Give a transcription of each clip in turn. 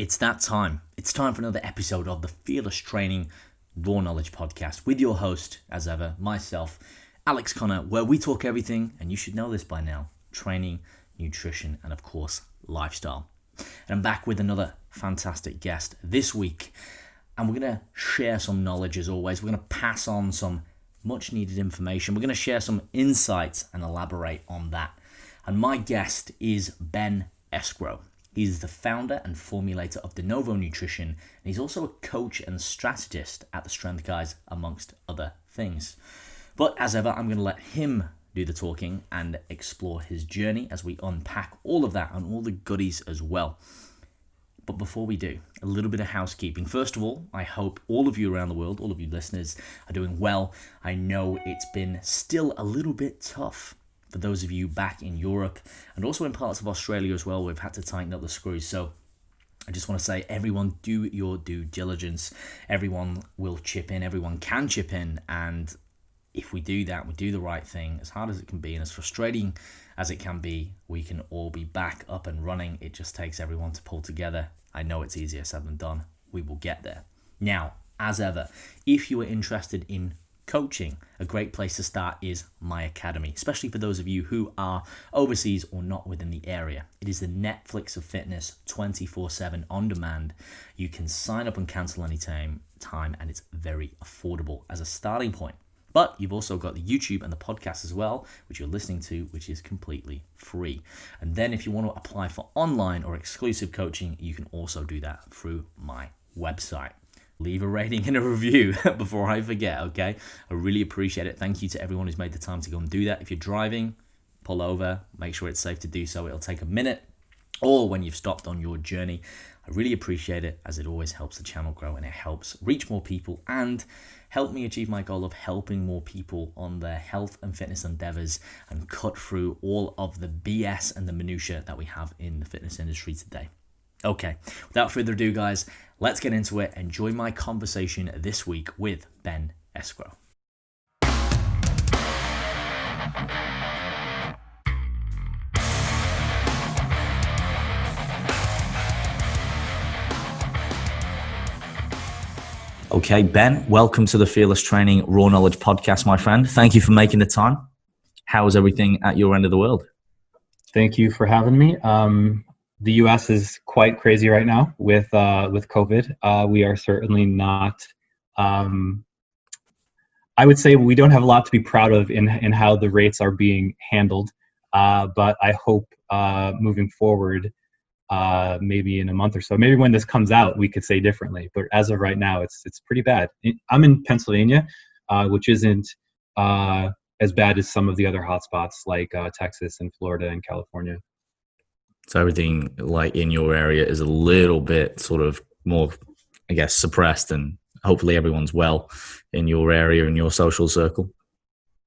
It's that time. It's time for another episode of the Fearless Training Raw Knowledge Podcast with your host, as ever, myself, Alex Connor, where we talk everything, and you should know this by now, training, nutrition, and of course, lifestyle. And I'm back with another fantastic guest this week, and we're going to share some knowledge as always. We're going to pass on some much needed information. We're going to share some insights and elaborate on that. And my guest is Ben Esgro. He's the founder and formulator of Denovo Nutrition, and he's also a coach and strategist at the Strength Guys, amongst other things. But as ever, I'm going to let him do the talking and explore his journey as we unpack all of that and all the goodies as well. But before we do, a little bit of housekeeping. First of all, I hope all of you around the world, all of you listeners, are doing well. I know it's been still a little bit tough for those of you back in Europe and also in parts of Australia as well. We've had to tighten up the screws. So I just want to say, everyone, do your due diligence. Everyone will chip in. Everyone can chip in. And if we do that, we do the right thing, as hard as it can be and as frustrating as it can be, we can all be back up and running. It just takes everyone to pull together. I know it's easier said than done. We will get there. Now, as ever, if you are interested in coaching, a great place to start is my academy, especially for those of you who are overseas or not within the area. It is the Netflix of fitness, 24/7 on demand. You can sign up and cancel anytime, and it's very affordable as a starting point. But you've also got the YouTube and the podcast as well, which you're listening to, which is completely free. And then if you want to apply for online or exclusive coaching, you can also do that through my website. Leave a rating and a review before I forget, okay? I really appreciate it. Thank you to everyone who's made the time to go and do that. If you're driving, pull over, make sure it's safe to do so. It'll take a minute, or when you've stopped on your journey. I really appreciate it, as it always helps the channel grow and it helps reach more people and help me achieve my goal of helping more people on their health and fitness endeavors and cut through all of the BS and the minutia that we have in the fitness industry today. Okay, without further ado, guys, let's get into it. Enjoy my conversation this week with Ben Esgro. Okay, Ben, welcome to the Fearless Training Raw Knowledge Podcast, my friend. Thank you for making the time. How is everything at your end of the world? Thank you for having me. The U.S. is quite crazy right now with COVID. We are certainly not. I would say we don't have a lot to be proud of in how the rates are being handled. But I hope moving forward, maybe in a month or so, maybe when this comes out, we could say differently. But as of right now, it's pretty bad. I'm in Pennsylvania, which isn't as bad as some of the other hotspots like Texas and Florida and California. So everything like in your area is a little bit sort of more, I guess, suppressed, and hopefully everyone's well in your area, in your social circle.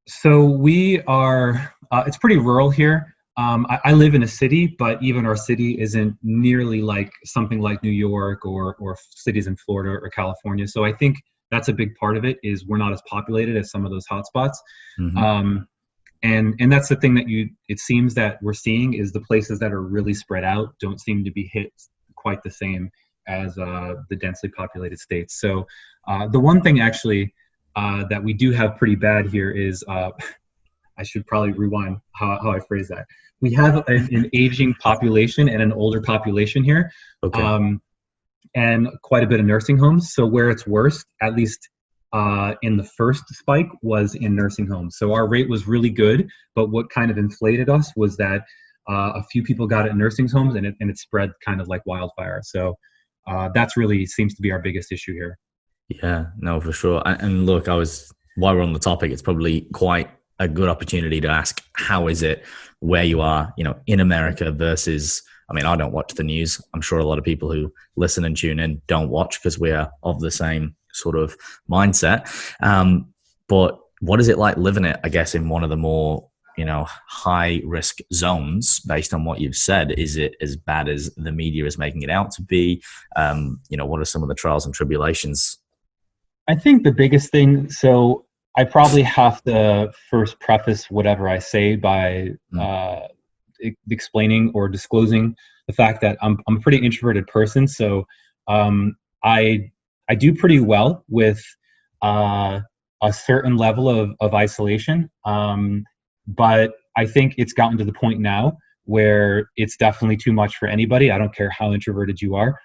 So we are, it's pretty rural here. I live in a city, but even our city isn't nearly like something like New York or cities in Florida or California. So I think that's a big part of it, is we're not as populated as some of those hotspots. Mm-hmm. And that's the thing that it seems that we're seeing, is the places that are really spread out don't seem to be hit quite the same as the densely populated states. So the one thing actually that we do have pretty bad here is, I should probably rewind how I phrase that. We have an aging population and an older population here, okay. And quite a bit of nursing homes. So where it's worst, at least in the first spike, was in nursing homes. So our rate was really good, but what kind of inflated us was that a few people got it in nursing homes, and it spread kind of like wildfire. So that's really seems to be our biggest issue here. Yeah, no, for sure. And look, while we're on the topic, it's probably quite a good opportunity to ask, how is it where you are, in America versus, I mean, I don't watch the news. I'm sure a lot of people who listen and tune in don't watch, because we are of the same sort of mindset. But what is it like living it, I guess, in one of the more, high risk zones? Based on what you've said, is it as bad as the media is making it out to be? What are some of the trials and tribulations? I think the biggest thing, so I probably have to first preface whatever I say by explaining or disclosing the fact that I'm a pretty introverted person. So I do pretty well with a certain level of isolation. But I think it's gotten to the point now where it's definitely too much for anybody. I don't care how introverted you are.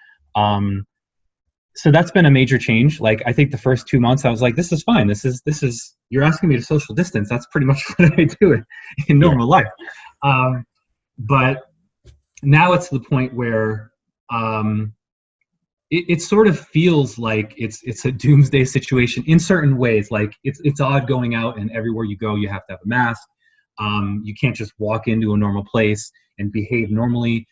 So that's been a major change. Like, I think the first 2 months I was like, this is fine. This is, you're asking me to social distance. That's pretty much what I do in normal life. But now it's the point where it sort of feels like it's a doomsday situation in certain ways. Like, it's odd going out, and everywhere you go, you have to have a mask. You can't just walk into a normal place and behave normally.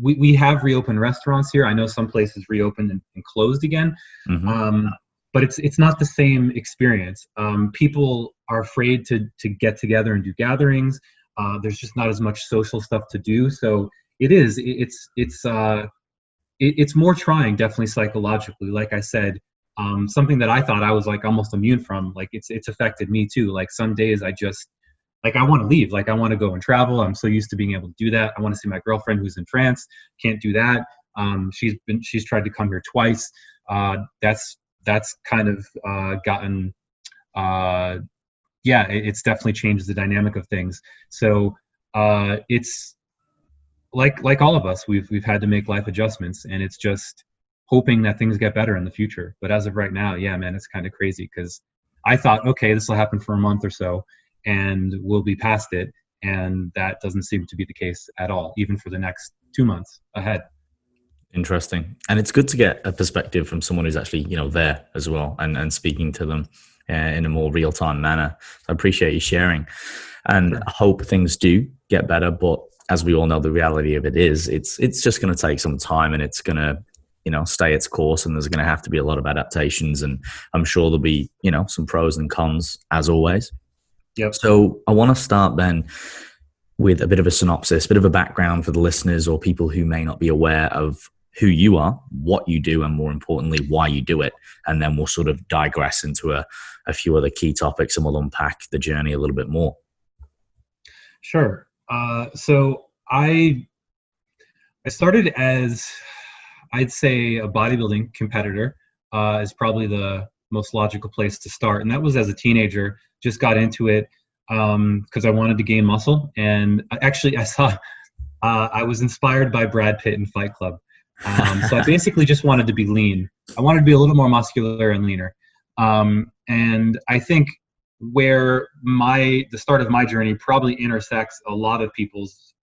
We have reopened restaurants here. I know some places reopened and closed again. But it's not the same experience. People are afraid to get together and do gatherings. There's just not as much social stuff to do. So it's more trying, definitely psychologically. Like I said, something that I thought I was like almost immune from, like it's affected me too. Like, some days I just, like, I want to leave. Like, I want to go and travel. I'm so used to being able to do that. I want to see my girlfriend who's in France. Can't do that. She's tried to come here twice. That's kind of gotten, it's definitely changed the dynamic of things. So it's like all of us, we've had to make life adjustments, and it's just hoping that things get better in the future. But as of right now, yeah, man, it's kind of crazy, because I thought, okay, this will happen for a month or so, and we'll be past it. And that doesn't seem to be the case at all, even for the next 2 months ahead. Interesting. And it's good to get a perspective from someone who's actually, there as well, and speaking to them in a more real-time manner. I appreciate you sharing, and I hope things do get better. But as we all know, the reality of it is it's just going to take some time, and it's going to, stay its course, and there's going to have to be a lot of adaptations, and I'm sure there'll be, some pros and cons as always. Yep. So I want to start then with a bit of a synopsis, a bit of a background for the listeners or people who may not be aware of who you are, what you do, and more importantly, why you do it. And then we'll sort of digress into a few other key topics, and we'll unpack the journey a little bit more. Sure. So I started as, I'd say, a bodybuilding competitor is probably the most logical place to start. And that was as a teenager. Just got into it because I wanted to gain muscle. And I was inspired by Brad Pitt in Fight Club. So I basically just wanted to be lean. I wanted to be a little more muscular and leaner. And I think where the start of my journey probably intersects a lot of people's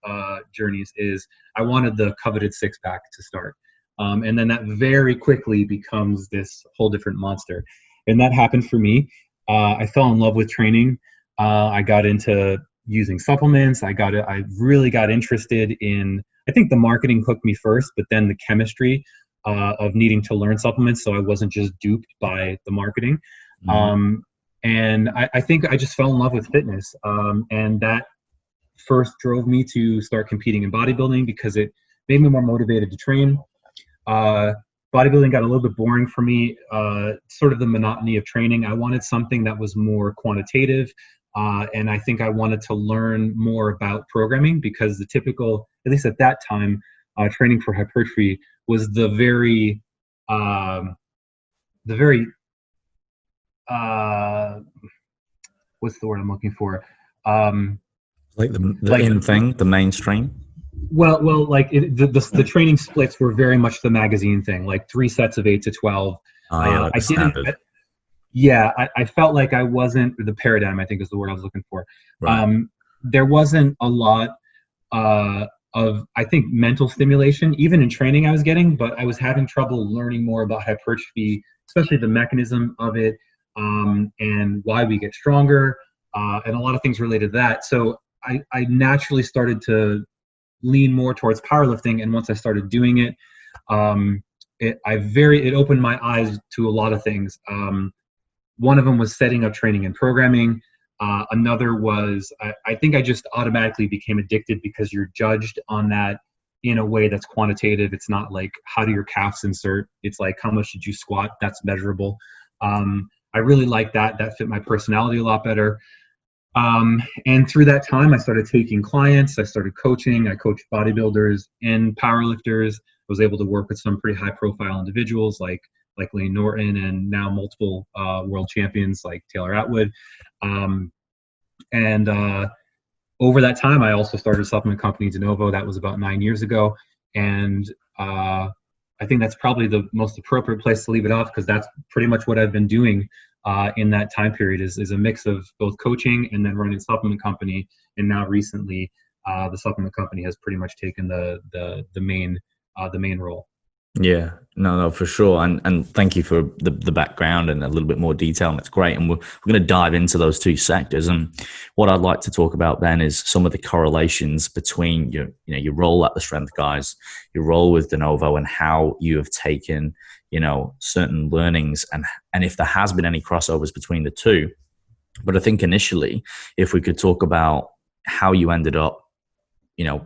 journeys is I wanted the coveted six-pack to start. And then that very quickly becomes this whole different monster. And that happened for me. I fell in love with training. I got into using supplements. I really got interested in, I think the marketing hooked me first, but then the chemistry of needing to learn supplements, so I wasn't just duped by the marketing. And I think I just fell in love with fitness. And that first drove me to start competing in bodybuilding because it made me more motivated to train. Bodybuilding got a little bit boring for me, sort of the monotony of training. I wanted something that was more quantitative. And I think I wanted to learn more about programming because the typical, at least at that time, training for hypertrophy was the very what's the word I'm looking for? Like the in thing, the mainstream. Well, like the training splits were very much the magazine thing, like 3 sets of 8 to 12. I felt like I wasn't, the paradigm, I think is the word I was looking for. Right. There wasn't a lot of, I think, mental stimulation, even in training I was getting, but I was having trouble learning more about hypertrophy, especially the mechanism of it, and why we get stronger, and a lot of things related to that. So I naturally started to lean more towards powerlifting, and once I started doing it, it opened my eyes to a lot of things. One of them was setting up training and programming. Another was, I think I just automatically became addicted because you're judged on that in a way that's quantitative. It's not like, how do your calves insert? It's like, how much did you squat? That's measurable. I really liked that. That fit my personality a lot better. And through that time, I started taking clients. I started coaching. I coached bodybuilders and powerlifters. I was able to work with some pretty high-profile individuals like Layne Norton, and now multiple world champions like Taylor Atwood. And over that time, I also started a supplement company, Denovo. That was about 9 years ago. And I think that's probably the most appropriate place to leave it off, because that's pretty much what I've been doing in that time period is a mix of both coaching and then running a supplement company. And now recently, the supplement company has pretty much taken the main role. Yeah, no, for sure. And thank you for the background and a little bit more detail. And it's great. And we're going to dive into those two sectors. And what I'd like to talk about then is some of the correlations between your role at the Strength Guys, your role with Denovo, and how you have taken, certain learnings and if there has been any crossovers between the two. But I think initially, if we could talk about how you ended up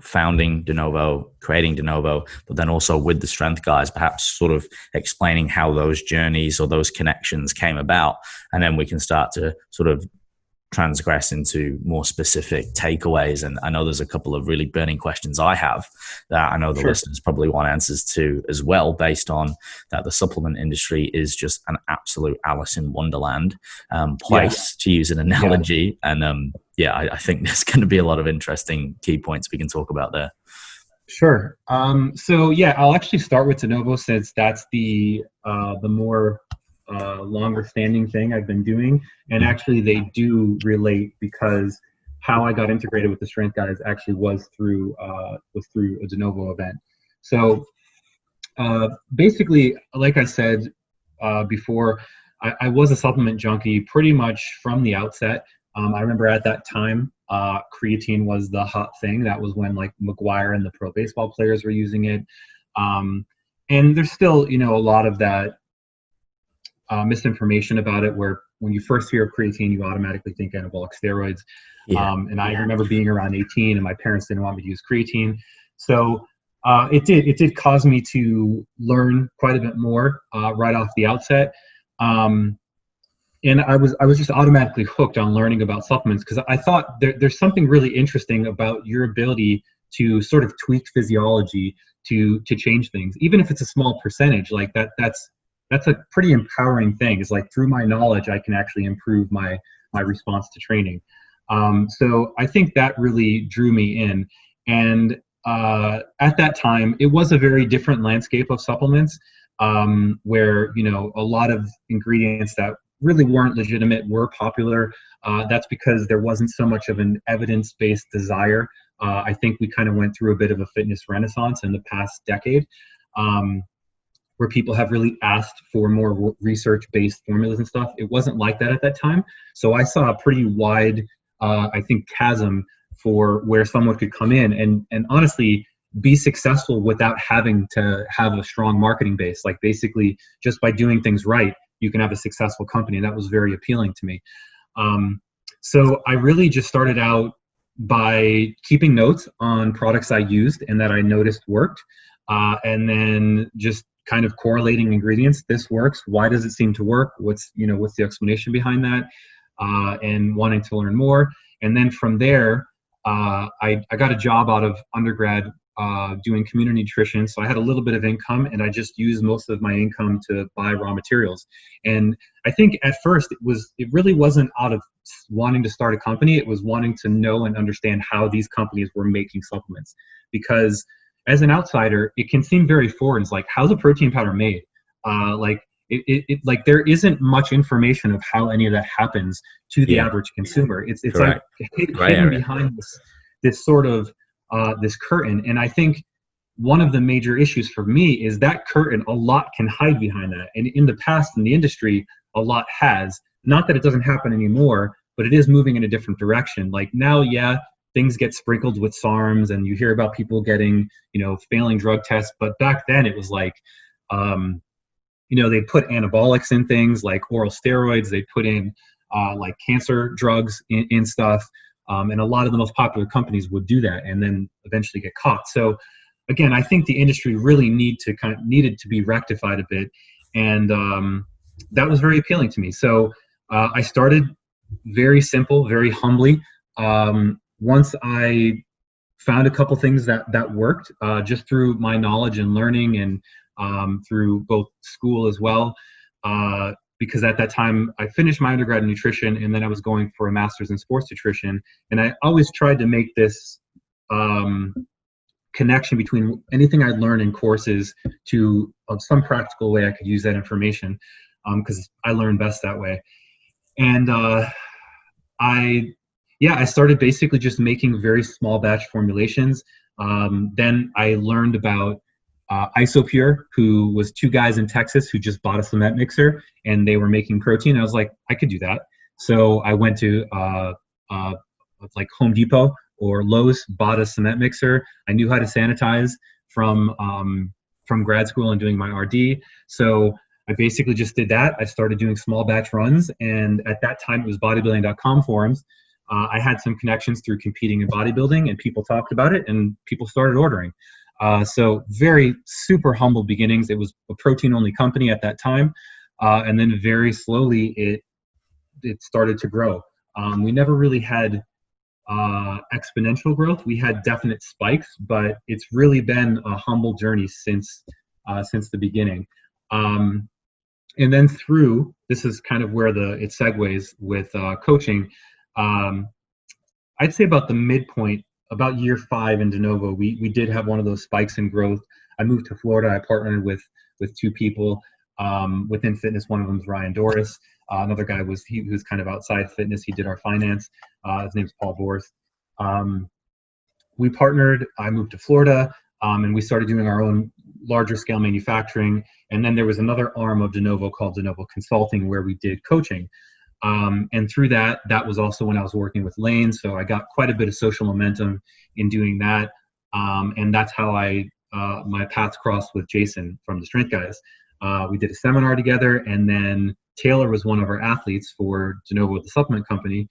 founding Denovo, creating Denovo, but then also with the Strength Guys, perhaps sort of explaining how those journeys or those connections came about. And then we can start to sort of transgress into more specific takeaways. And I know there's a couple of really burning questions I have that I know the listeners probably want answers to as well, based on that the supplement industry is just an absolute Alice in Wonderland place, to use an analogy. And I think there's going to be a lot of interesting key points we can talk about there. Sure. I'll actually start with Denovo, since that's the more longer standing thing I've been doing. And actually they do relate, because how I got integrated with the Strength Guys actually was through a Denovo event. So basically, like I said before, I was a supplement junkie pretty much from the outset. I remember at that time, creatine was the hot thing. That was when like McGuire and the pro baseball players were using it. And there's still, a lot of that misinformation about it, where when you first hear of creatine, you automatically think anabolic steroids. I remember being around 18 and my parents didn't want me to use creatine. So it did cause me to learn quite a bit more right off the outset. And I was just automatically hooked on learning about supplements, because I thought there's something really interesting about your ability to sort of tweak physiology to change things, even if it's a small percentage. Like that's a pretty empowering thing. It's like, through my knowledge, I can actually improve my response to training. So I think that really drew me in. And at that time, it was a very different landscape of supplements, where, a lot of ingredients that really weren't legitimate were popular. That's because there wasn't so much of an evidence-based desire. I think we kind of went through a bit of a fitness renaissance in the past decade, where people have really asked for more research-based formulas and stuff. It wasn't like that at that time. So I saw a pretty wide, I think, chasm for where someone could come in and honestly be successful without having to have a strong marketing base. Like, basically, just by doing things right, you can have a successful company. And that was very appealing to me. So I really just started out by keeping notes on products I used and that I noticed worked. And then just kind of correlating ingredients. This works. Why does it seem to work? What's the explanation behind that? And wanting to learn more. And then from there, I got a job out of undergrad doing community nutrition. So I had a little bit of income, and I just used most of my income to buy raw materials. And I think at first it really wasn't out of wanting to start a company. It was wanting to know and understand how these companies were making supplements. Because as an outsider, it can seem very foreign. It's like, how's a protein powder made? Like there isn't much information of how any of that happens to the average consumer. It's like hidden behind this sort of this curtain. And I think one of the major issues for me is that curtain, a lot can hide behind that. And in the past, in the industry, a lot has. Not that it doesn't happen anymore, but it is moving in a different direction. Like now, things get sprinkled with SARMs, and you hear about people getting, failing drug tests. But back then it was like, they put anabolics in things like oral steroids. They put in like cancer drugs in stuff. And a lot of the most popular companies would do that and then eventually get caught. So again, I think the industry really needed to be rectified a bit. And that was very appealing to me. So I started very simple, very humbly. Once I found a couple things that worked, just through my knowledge and learning, and through both school as well, because at that time I finished my undergrad in nutrition, and then I was going for a master's in sports nutrition, and I always tried to make this connection between anything I'd learned in courses to some practical way I could use that information, because I learn best that way. And I started basically just making very small batch formulations. Then I learned about Isopure, who was two guys in Texas who just bought a cement mixer, and they were making protein. I was like, I could do that. So I went to like Home Depot or Lowe's, bought a cement mixer. I knew how to sanitize from grad school and doing my RD. So I basically just did that. I started doing small batch runs, and at that time it was bodybuilding.com forums. I had some connections through competing in bodybuilding, and people talked about it, and people started ordering. So very super humble beginnings. It was a protein-only company at that time, and then very slowly it started to grow. We never really had exponential growth. We had definite spikes, but it's really been a humble journey since the beginning. And then through, this is kind of where it segues with coaching. I'd say about the midpoint, about year 5 in Denovo, we did have one of those spikes in growth. I moved to Florida. I partnered with 2 people within fitness. One of them is Ryan Doris. Another guy was kind of outside fitness. He did our finance. His name's Paul Bors. We partnered. I moved to Florida, and we started doing our own larger scale manufacturing. And then there was another arm of Denovo called Denovo Consulting, where we did coaching. And through that was also when I was working with Layne. So I got quite a bit of social momentum in doing that. And that's how my paths crossed with Jason from the Strength Guys. We did a seminar together, and then Taylor was one of our athletes for Denovo, the supplement company.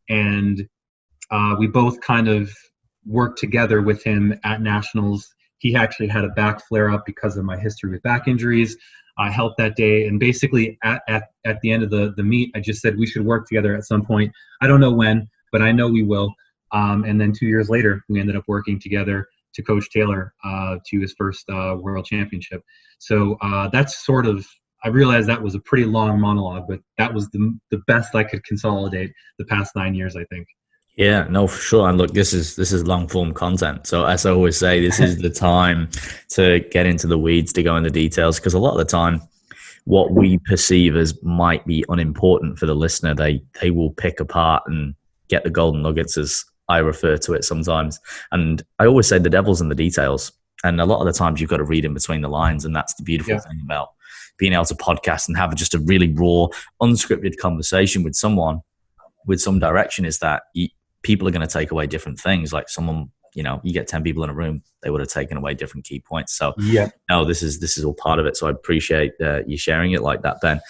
And we both kind of worked together with him at nationals. He actually had a back flare up because of my history with back injuries. I helped that day, and basically at the end of the meet, I just said we should work together at some point. I don't know when, but I know we will. And then 2 years later, we ended up working together to coach Taylor to his first world championship. So that's sort of, I realized that was a pretty long monologue, but that was the best I could consolidate the past 9 years, I think. Yeah, no, for sure. And look, this is long form content. So as I always say, this is the time to get into the weeds, to go into details, because a lot of the time what we perceive as might be unimportant for the listener, they will pick apart and get the golden nuggets, as I refer to it sometimes. And I always say the devil's in the details. And a lot of the times you've got to read in between the lines. And that's the beautiful thing about being able to podcast and have just a really raw, unscripted conversation with someone with some direction, is that people are going to take away different things. Like someone, you get 10 people in a room, they would have taken away different key points. So no, this is all part of it. So I appreciate you sharing it like that, Ben.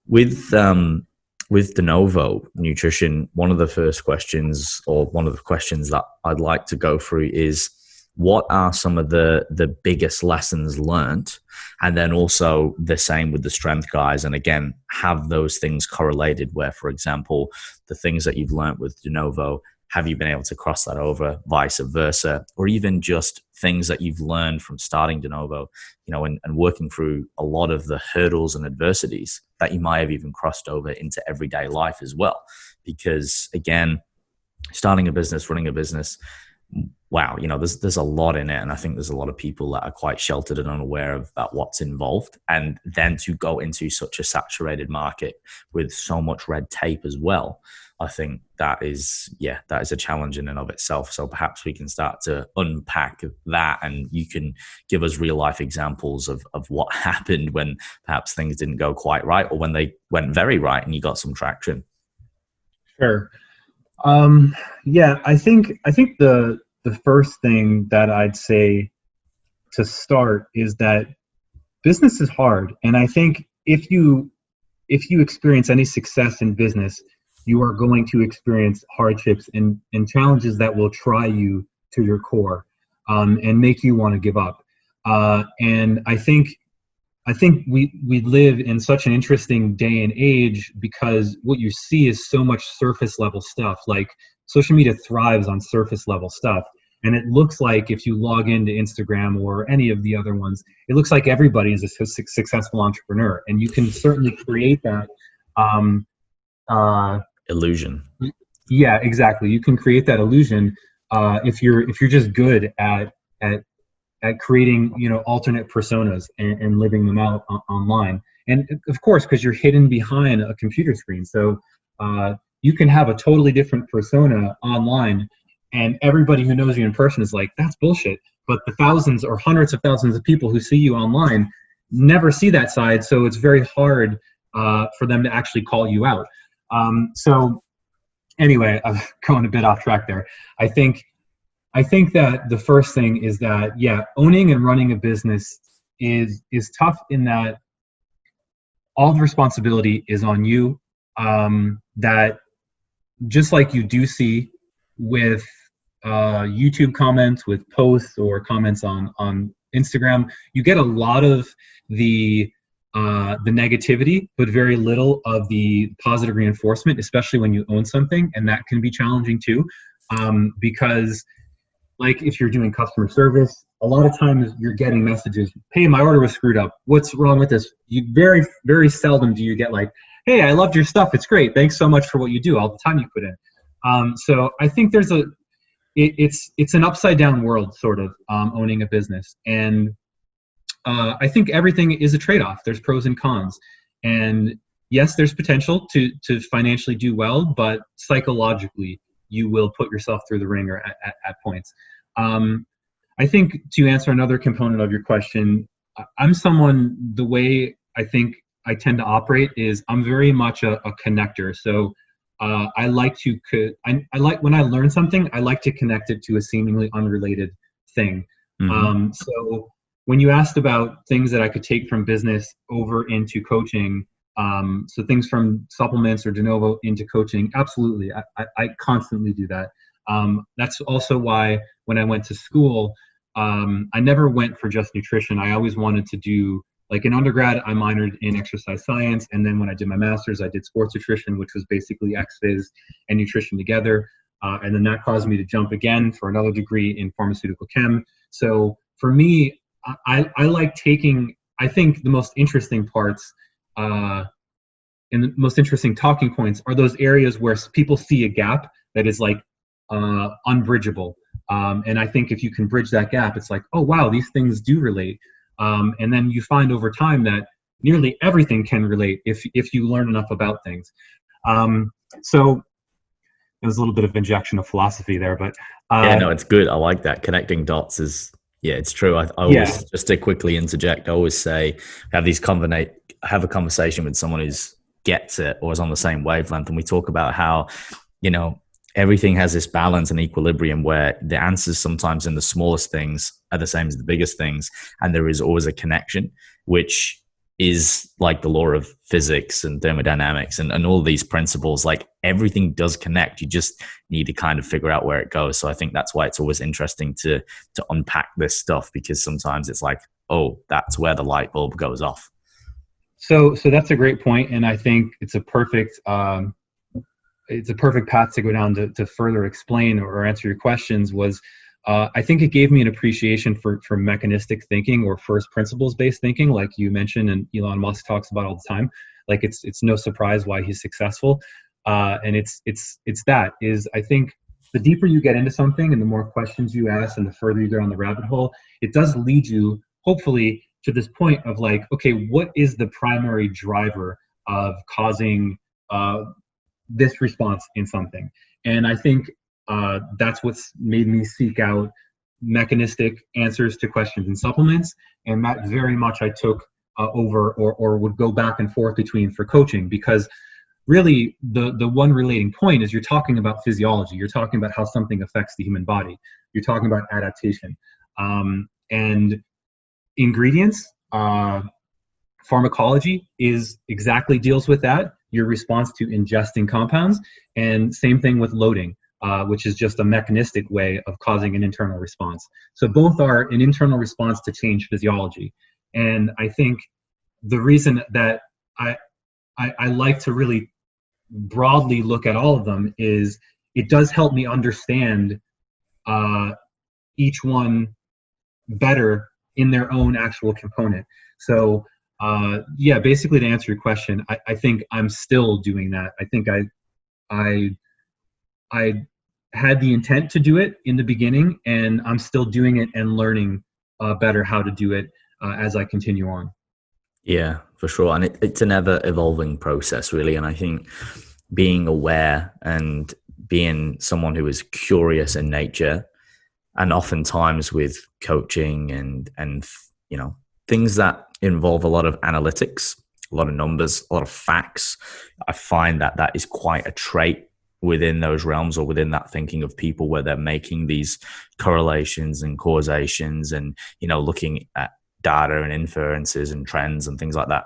With Denovo Nutrition, one of the first questions, or one of the questions that I'd like to go through is, what are some of the biggest lessons learned? And then also the same with the Strength Guys. And again, have those things correlated where, for example, the things that you've learned with Denovo, have you been able to cross that over, vice versa, or even just things that you've learned from starting Denovo, and working through a lot of the hurdles and adversities that you might have even crossed over into everyday life as well? Because again, starting a business, running a business, wow, there's a lot in it. And I think there's a lot of people that are quite sheltered and unaware about what's involved. And then to go into such a saturated market with so much red tape as well, I think that is a challenge in and of itself. So perhaps we can start to unpack that, and you can give us real life examples of what happened when perhaps things didn't go quite right, or when they went very right and you got some traction. Sure. I think the first thing that I'd say to start is that business is hard. And I think if you experience any success in business, you are going to experience hardships and challenges that will try you to your core, and make you want to give up. And I think I think we live in such an interesting day and age because what you see is so much surface level stuff. Like social media thrives on surface level stuff. And it looks like if you log into Instagram or any of the other ones, it looks like everybody is a successful entrepreneur. And you can certainly create that. Illusion. Yeah, exactly. You can create that illusion if you're just good at creating, alternate personas and living them out online. And of course, because you're hidden behind a computer screen, so you can have a totally different persona online, and everybody who knows you in person is like, that's bullshit. But the thousands or hundreds of thousands of people who see you online never see that side, so it's very hard for them to actually call you out. So anyway, I'm going a bit off track there. I think that the first thing is that, yeah, owning and running a business is tough in that all the responsibility is on you. That just like you do see with YouTube comments, with posts or comments on Instagram, you get a lot of the negativity, but very little of the positive reinforcement, especially when you own something, and that can be challenging too, because like if you're doing customer service, a lot of times you're getting messages, hey, my order was screwed up. What's wrong with this? You very, very seldom do you get like, hey, I loved your stuff. It's great. Thanks so much for what you do, all the time you put in. So I think it's an upside down world, sort of, owning a business. And I think everything is a trade-off. There's pros and cons. And yes, there's potential to financially do well, but psychologically, you will put yourself through the ringer at points. I think to answer another component of your question, I'm someone, the way I think I tend to operate is I'm very much a connector. So I like when I learn something, I like to connect it to a seemingly unrelated thing. Mm-hmm. So when you asked about things that I could take from business over into coaching, so things from supplements or Denovo into coaching, absolutely. I constantly do that. That's also why when I went to school, I never went for just nutrition. I always wanted to do, like in undergrad, I minored in exercise science. And then when I did my master's, I did sports nutrition, which was basically exphys and nutrition together. And then that caused me to jump again for another degree in pharmaceutical chem. So for me, I like taking, I think the most interesting parts and the most interesting talking points are those areas where people see a gap that is like unbridgeable. And I think if you can bridge that gap, it's like, oh, wow, these things do relate. And then you find over time that nearly everything can relate if you learn enough about things. So there's a little bit of injection of philosophy there, but yeah, no, it's good. I like that. Connecting dots is, yeah, it's true. I always, just to quickly interject, I always say, have a conversation with someone who gets it or is on the same wavelength, and we talk about how, everything has this balance and equilibrium where the answers sometimes in the smallest things are the same as the biggest things, and there is always a connection, which is like the law of physics and thermodynamics and all these principles. Like everything does connect. You just need to kind of figure out where it goes. So I think that's why it's always interesting to unpack this stuff, because sometimes it's like, oh, that's where the light bulb goes off. So that's a great point, and I think it's a perfect path to go down to further explain or answer your questions. Was I think it gave me an appreciation for mechanistic thinking or first principles based thinking, like you mentioned, and Elon Musk talks about all the time. Like it's no surprise why he's successful, and I think the deeper you get into something and the more questions you ask and the further you go down the rabbit hole, it does lead you hopefully to this point of like, okay, what is the primary driver of causing this response in something? And I think that's what's made me seek out mechanistic answers to questions in supplements, and that very much I took over or would go back and forth between for coaching, because really the one relating point is you're talking about physiology, you're talking about how something affects the human body, you're talking about adaptation, and ingredients, pharmacology deals with that, your response to ingesting compounds, and same thing with loading, which is just a mechanistic way of causing an internal response. So both are an internal response to change physiology. And I think the reason that I like to really broadly look at all of them is it does help me understand each one better in their own actual component. So yeah, basically to answer your question, I think I'm still doing that. I think I had the intent to do it in the beginning, and I'm still doing it and learning better how to do it as I continue on. Yeah, for sure. And it's an ever evolving process, really. And I think being aware and being someone who is curious in nature, and oftentimes with coaching and things that involve a lot of analytics, a lot of numbers, a lot of facts, I find that that is quite a trait within those realms, or within that thinking of people, where they're making these correlations and causations and looking at data and inferences and trends and things like that,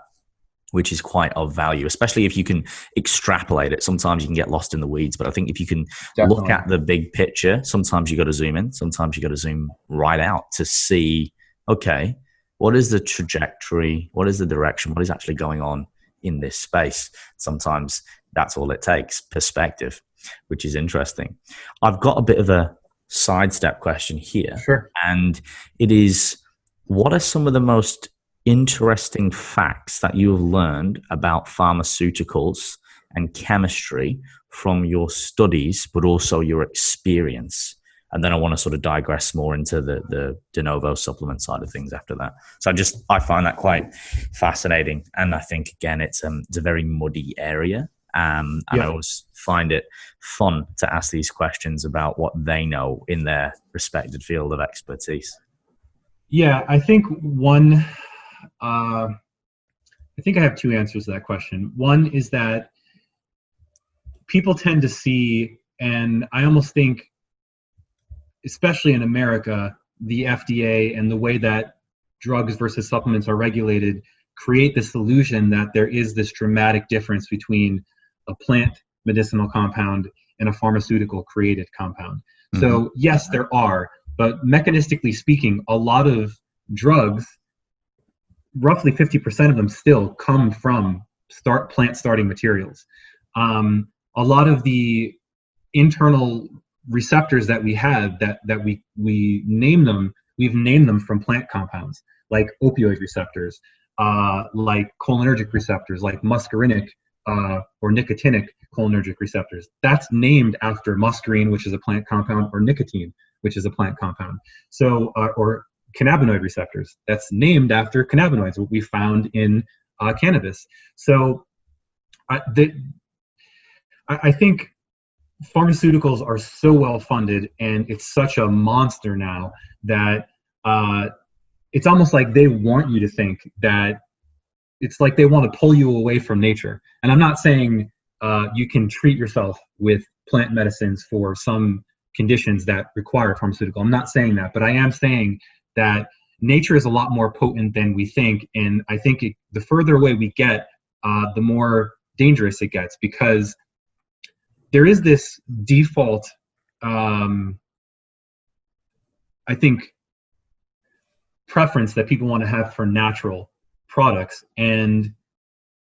which is quite of value, especially if you can extrapolate it. Sometimes you can get lost in the weeds, but I think if you can look at the big picture, sometimes you got to zoom in, sometimes you got to zoom right out to see, okay, what is the trajectory? What is the direction? What is actually going on in this space? Sometimes that's all it takes, perspective, which is interesting. I've got a bit of a sidestep question here. Sure. And it is, what are some of the most interesting facts that you have learned about pharmaceuticals and chemistry from your studies, but also your experience? And then I want to sort of digress more into the Denovo supplement side of things after that. So I find that quite fascinating. And I think, again, it's a very muddy area. And I always find it fun to ask these questions about what they know in their respected field of expertise. Yeah, I think I have two answers to that question. One is that people tend to see, and I almost think, especially in America, the FDA and the way that drugs versus supplements are regulated create this illusion that there is this dramatic difference between a plant medicinal compound and a pharmaceutical created compound. Mm-hmm. So yes, there are, but mechanistically speaking, a lot of drugs, roughly 50% of them still come from plant starting materials. A lot of the internal receptors that we have that we name them, we've named them from plant compounds, like opioid receptors, like cholinergic receptors, like muscarinic or nicotinic cholinergic receptors. That's named after muscarine, which is a plant compound, or nicotine, which is a plant compound. So, or cannabinoid receptors, that's named after cannabinoids, what we found in cannabis. So I think pharmaceuticals are so well funded, and it's such a monster now that it's almost like they want you to think that it's like they want to pull you away from nature. And I'm not saying you can treat yourself with plant medicines for some conditions that require pharmaceutical. I'm not saying that, but I am saying that nature is a lot more potent than we think. And I think the further away we get, the more dangerous it gets, because there is this default, I think, preference that people want to have for natural products. And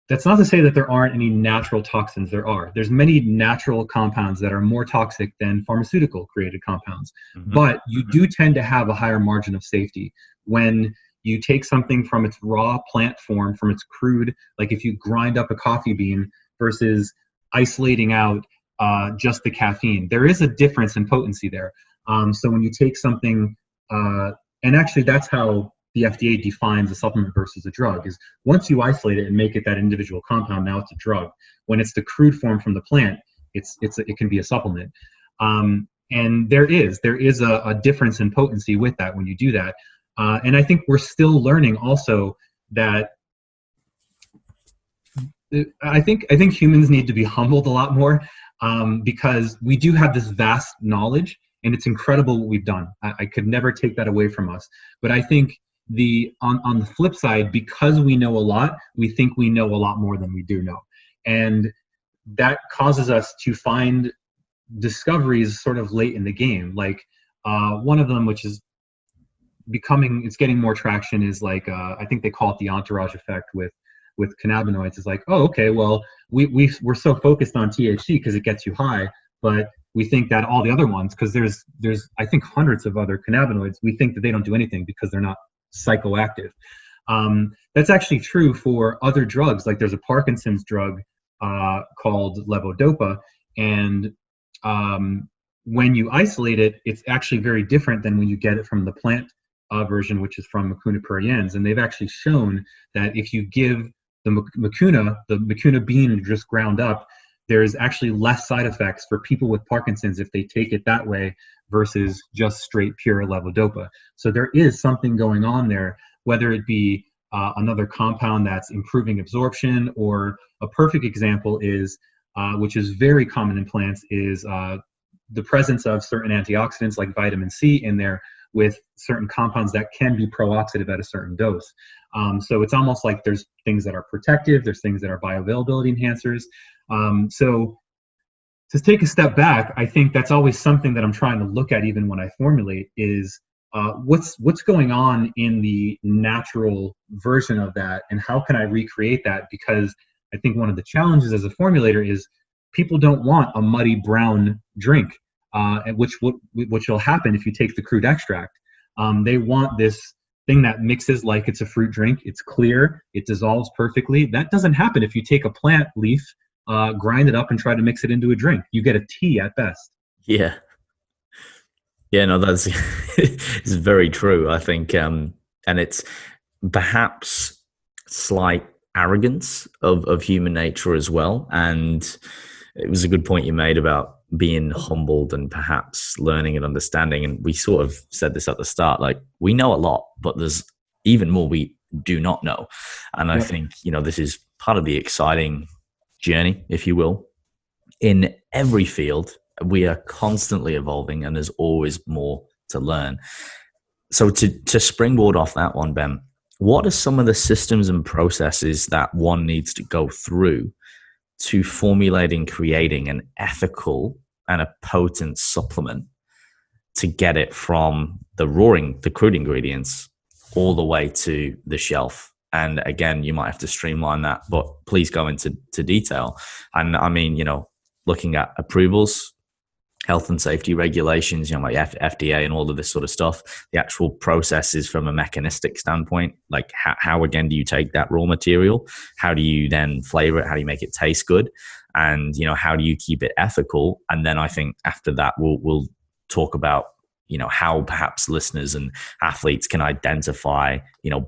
that's not to say that there aren't any natural toxins. There's many natural compounds that are more toxic than pharmaceutical created compounds. Mm-hmm. But you do tend to have a higher margin of safety when you take something from its raw plant form, from its crude, like if you grind up a coffee bean versus isolating out just the caffeine. There is a difference in potency there. So when you take something, and actually that's how the FDA defines a supplement versus a drug, is once you isolate it and make it that individual compound, now it's a drug. When it's the crude form from the plant, it can be a supplement. And there is a difference in potency with that when you do that. And I think we're still learning also that I think humans need to be humbled a lot more, because we do have this vast knowledge, and it's incredible what we've done. I could never take that away from us. But I think on the flip side, because we know a lot, we think we know a lot more than we do know. And that causes us to find discoveries sort of late in the game. Like one of them, which is it's getting more traction is like, I think they call it the entourage effect with cannabinoids. It's like, oh, okay, well, we're so focused on THC because it gets you high, but we think that all the other ones, because there's I think hundreds of other cannabinoids, we think that they don't do anything because they're not psychoactive. That's actually true for other drugs. Like there's a Parkinson's drug called levodopa, and when you isolate it, it's actually very different than when you get it from the plant version, which is from Mucuna pruriens. And they've actually shown that if you give the mucuna bean just ground up, there's actually less side effects for people with Parkinson's if they take it that way versus just straight pure levodopa. So there is something going on there, whether it be another compound that's improving absorption, or a perfect example is, which is very common in plants, is the presence of certain antioxidants like vitamin C in there with certain compounds that can be pro-oxidative at a certain dose. So it's almost like there's things that are protective, there's things that are bioavailability enhancers. So to take a step back, I think that's always something that I'm trying to look at even when I formulate is what's going on in the natural version of that, and how can I recreate that? Because I think one of the challenges as a formulator is people don't want a muddy brown drink, which will happen if you take the crude extract. They want this thing that mixes like it's a fruit drink. It's clear. It dissolves perfectly. That doesn't happen if you take a plant leaf, grind it up, and try to mix it into a drink. You get a tea at best. Yeah. Yeah, no, that's it's very true. I think, and it's perhaps slight arrogance of human nature as well. And it was a good point you made about being humbled and perhaps learning and understanding. And we sort of said this at the start, like we know a lot, but there's even more we do not know. And I think, this is part of the exciting journey, if you will. In every field, we are constantly evolving and there's always more to learn. So to springboard off that one, Ben, what are some of the systems and processes that one needs to go through to formulating, creating an ethical and a potent supplement to get it from the crude ingredients all the way to the shelf? And again, you might have to streamline that, but please go into detail. And I mean, looking at approvals, health and safety regulations, like FDA and all of this sort of stuff, the actual processes from a mechanistic standpoint, like how again do you take that raw material? How do you then flavor it? How do you make it taste good? And, how do you keep it ethical? And then I think after that, we'll talk about, how perhaps listeners and athletes can identify,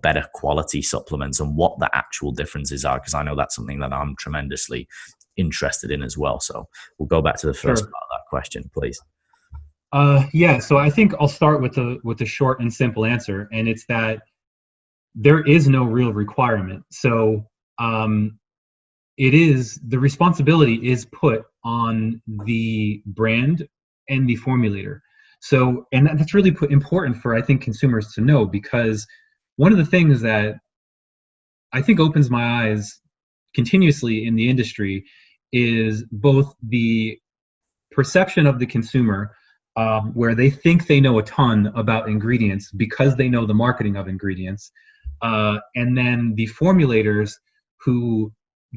better quality supplements and what the actual differences are. Because I know that's something that I'm tremendously interested in as well. So we'll go back to the first part of that question, please. So I think I'll start with a short and simple answer, and it's that there is no real requirement. So the responsibility is put on the brand and the formulator. So, and that's really important for, I think, consumers to know, because one of the things that I think opens my eyes continuously in the industry is both the perception of the consumer, where they think they know a ton about ingredients because they know the marketing of ingredients, and then the formulators who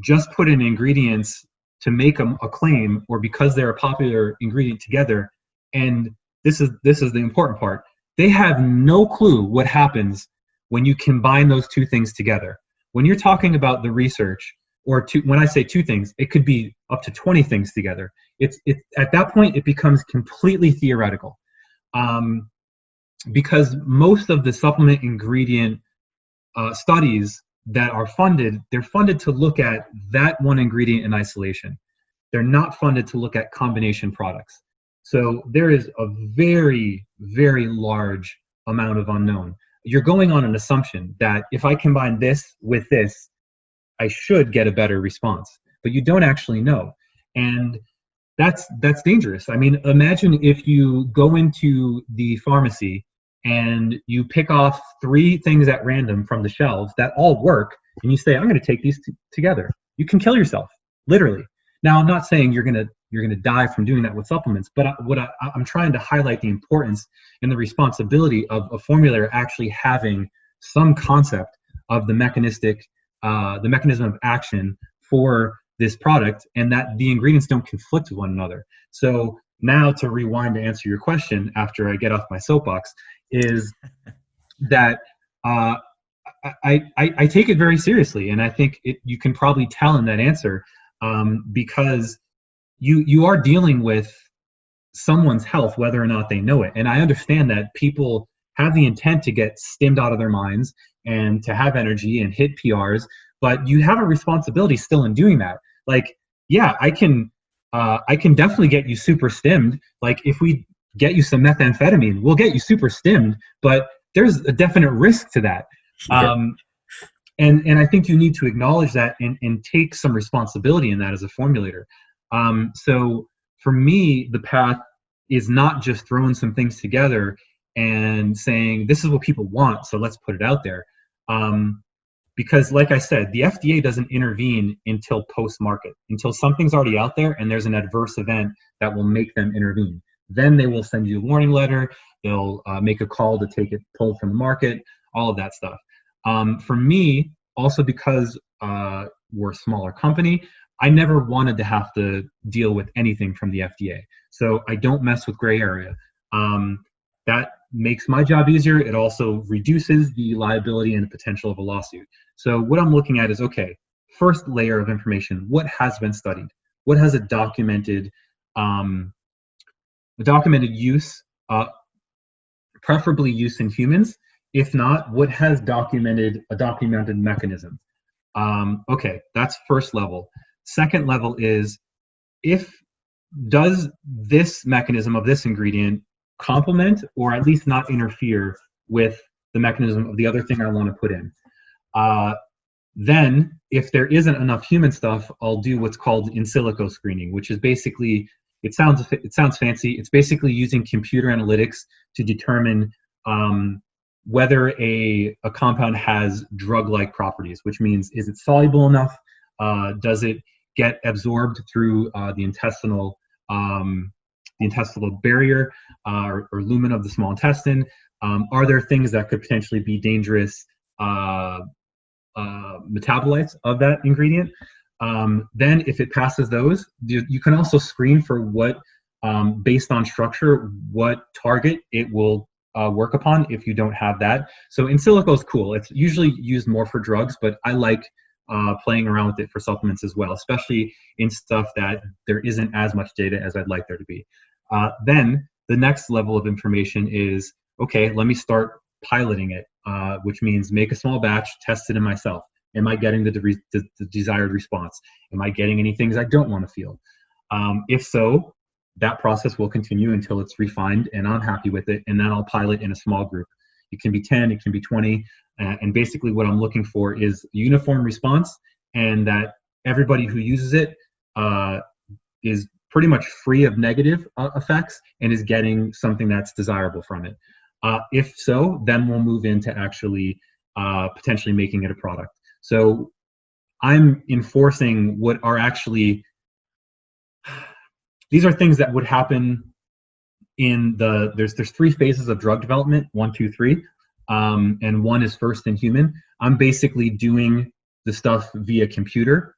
just put in ingredients to make a claim, or because they're a popular ingredient together. And this is the important part. They have no clue what happens when you combine those two things together. When you're talking about the research, when I say two things, it could be up to 20 things together. It's at that point, it becomes completely theoretical, because most of the supplement ingredient studies that are funded, they're funded to look at that one ingredient in isolation. They're not funded to look at combination products. So there is a very, very large amount of unknown. You're going on an assumption that if I combine this with this, I should get a better response, but you don't actually know. And that's dangerous. I mean, imagine if you go into the pharmacy and you pick off 3 things at random from the shelves that all work, and you say, I'm going to take these together. You can kill yourself, literally. Now, I'm not saying you're going to you're going to die from doing that with supplements. But I'm trying to highlight the importance and the responsibility of a formulator actually having some concept of the mechanism of action for this product, and that the ingredients don't conflict with one another. So now, to rewind to answer your question after I get off my soapbox, is that I take it very seriously, and I think you can probably tell in that answer, because you are dealing with someone's health, whether or not they know it. And I understand that people have the intent to get stimmed out of their minds and to have energy and hit PRs, but you have a responsibility still in doing that. Like, yeah, I can definitely get you super stimmed. Like, if we get you some methamphetamine, we'll get you super stimmed, but there's a definite risk to that. Yeah. And I think you need to acknowledge that and take some responsibility in that as a formulator. So for me, the path is not just throwing some things together and saying, this is what people want, so let's put it out there. Because like I said, the FDA doesn't intervene until post-market, until something's already out there and there's an adverse event that will make them intervene. Then they will send you a warning letter, they'll make a call to take it pulled from the market, all of that stuff. For me, also because we're a smaller company, I never wanted to have to deal with anything from the FDA. So I don't mess with gray area. That makes my job easier. It also reduces the liability and the potential of a lawsuit. So what I'm looking at is, okay, first layer of information, what has been studied? What has a documented use, preferably use in humans? If not, what has a documented mechanism? Okay, that's first level. Second level is, does this mechanism of this ingredient complement or at least not interfere with the mechanism of the other thing I want to put in? Then, if there isn't enough human stuff, I'll do what's called in silico screening, which is basically, it sounds fancy. It's basically using computer analytics to determine whether a compound has drug-like properties, which means, is it soluble enough? Does it get absorbed through the intestinal barrier or lumen of the small intestine? Are there things that could potentially be dangerous metabolites of that ingredient? Then if it passes those, you can also screen for what, based on structure, what target it will work upon if you don't have that. So in silico is cool. It's usually used more for drugs, but I like playing around with it for supplements as well, especially in stuff that there isn't as much data as I'd like there to be. Then the next level of information is, okay, let me start piloting it, which means make a small batch, test it in myself. Am I getting the desired response? Am I getting any things I don't want to feel? If so, that process will continue until it's refined and I'm happy with it, and then I'll pilot in a small group. It can be 10, it can be 20, and basically what I'm looking for is a uniform response, and that everybody who uses it is pretty much free of negative effects and is getting something that's desirable from it. If so, then we'll move into actually potentially making it a product. So I'm enforcing what are actually, these are things that would happen in there's 3 phases of drug development, 1, 2, 3, and 1 is first in human. I'm basically doing the stuff via computer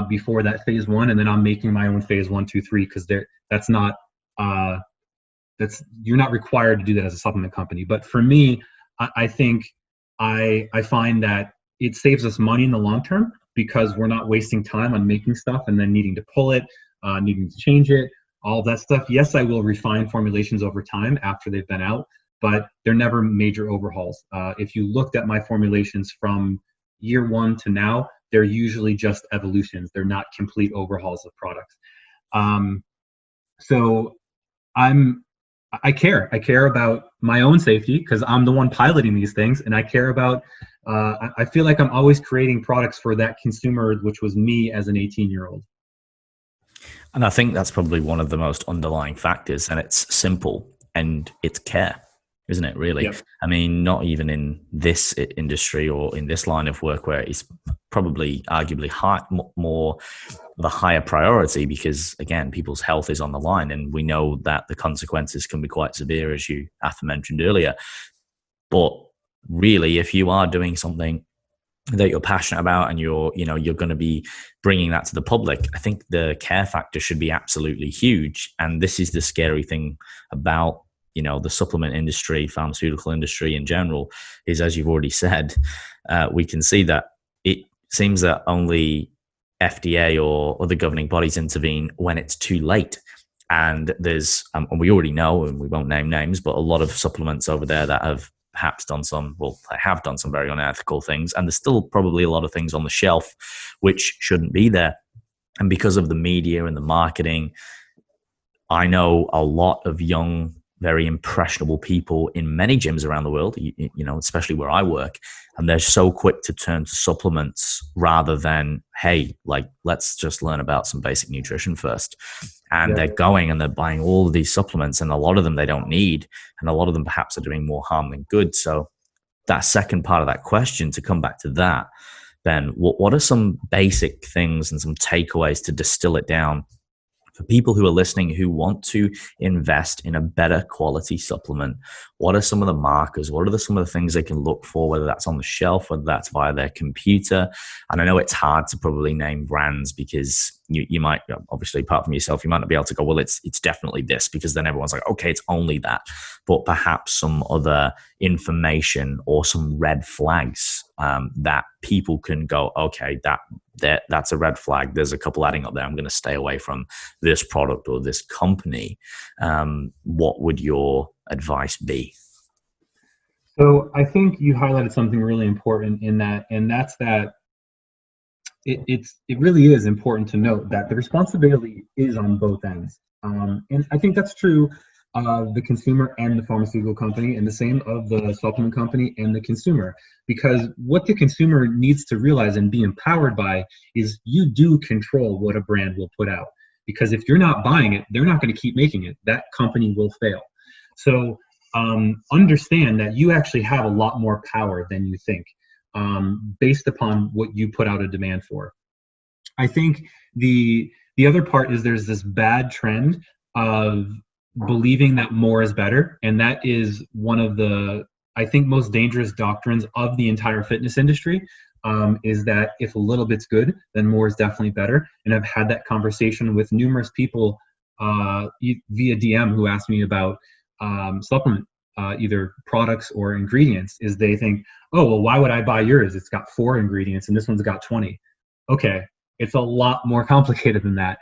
before that phase 1, and then I'm making my own phase 1, 2, 3, because you're not required to do that as a supplement company. But for me, I think I find that it saves us money in the long term, because we're not wasting time on making stuff and then needing to pull it, needing to change it, all of that stuff. Yes, I will refine formulations over time after they've been out, but they're never major overhauls. If you looked at my formulations from year 1 to now, they're usually just evolutions. They're not complete overhauls of products. So I care about my own safety, because I'm the one piloting these things, and I care about, I feel like I'm always creating products for that consumer, which was me as an 18-year-old. And I think that's probably one of the most underlying factors, and it's simple, and it's care. isn't it, really? Yep. I mean, not even in this industry or in this line of work where it's probably arguably more of a higher priority, because again, people's health is on the line, and we know that the consequences can be quite severe, as you Arthur mentioned earlier. But really, if you are doing something that you're passionate about and you're going to be bringing that to the public, I think the care factor should be absolutely huge. And this is the scary thing about the supplement industry, pharmaceutical industry in general, is, as you've already said, we can see that it seems that only FDA or other governing bodies intervene when it's too late. And there's, and we already know, and we won't name names, but a lot of supplements over there that have perhaps done some very unethical things. And there's still probably a lot of things on the shelf which shouldn't be there. And because of the media and the marketing, I know a lot of young, very impressionable people in many gyms around the world, especially where I work, and they're so quick to turn to supplements rather than, hey, let's just learn about some basic nutrition first. And they're going and they're buying all of these supplements, and a lot of them they don't need, and a lot of them perhaps are doing more harm than good. So that second part of that question, to come back to that, Ben, what are some basic things and some takeaways to distill it down for people who are listening who want to invest in a better quality supplement? What are some of the markers? What are some of the things they can look for, whether that's on the shelf, whether that's via their computer? And I know it's hard to probably name brands, because you might, obviously, apart from yourself, you might not be able to go, well, it's definitely this, because then everyone's like, okay, it's only that. But perhaps some other information or some red flags that people can go, okay, that's a red flag. There's a couple adding up there. I'm going to stay away from this product or this company. What would your advice be? So I think you highlighted something really important in that, and that's that it really is important to note that the responsibility is on both ends. And I think that's true of the consumer and the pharmaceutical company, and the same of the supplement company and the consumer. Because what the consumer needs to realize and be empowered by is you do control what a brand will put out. Because if you're not buying it, they're not going to keep making it. That company will fail. So understand that you actually have a lot more power than you think, based upon what you put out a demand for. I think the other part is there's this bad trend of believing that more is better, and that is one of the, I think, most dangerous doctrines of the entire fitness industry, is that if a little bit's good, then more is definitely better. And I've had that conversation with numerous people via DM who asked me about supplement, either products or ingredients, is they think, oh, well, why would I buy yours? It's got 4 ingredients and this one's got 20. Okay, it's a lot more complicated than that.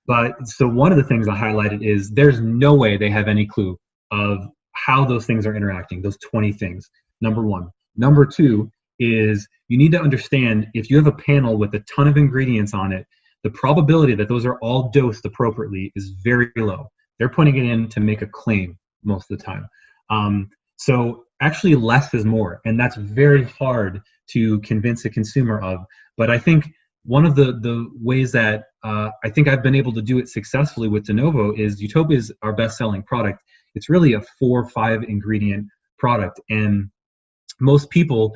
But so one of the things I highlighted is there's no way they have any clue of how those things are interacting, those 20 things, number one. Number two is you need to understand, if you have a panel with a ton of ingredients on it, the probability that those are all dosed appropriately is very low. They're putting it in to make a claim most of the time. So actually less is more, and that's very hard to convince a consumer of. But I think one of the ways that I think I've been able to do it successfully with Denovo is Utopia is our best-selling product. It's really a 4 or 5 ingredient product, and most people,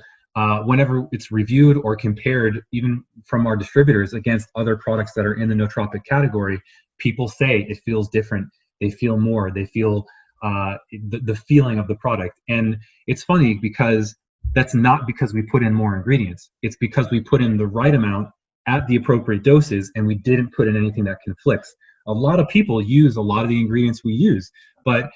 whenever it's reviewed or compared, even from our distributors, against other products that are in the nootropic category, people say it feels different. They feel more. They feel the feeling of the product. And it's funny because that's not because we put in more ingredients. It's because we put in the right amount at the appropriate doses, and we didn't put in anything that conflicts. A lot of people use a lot of the ingredients we use, but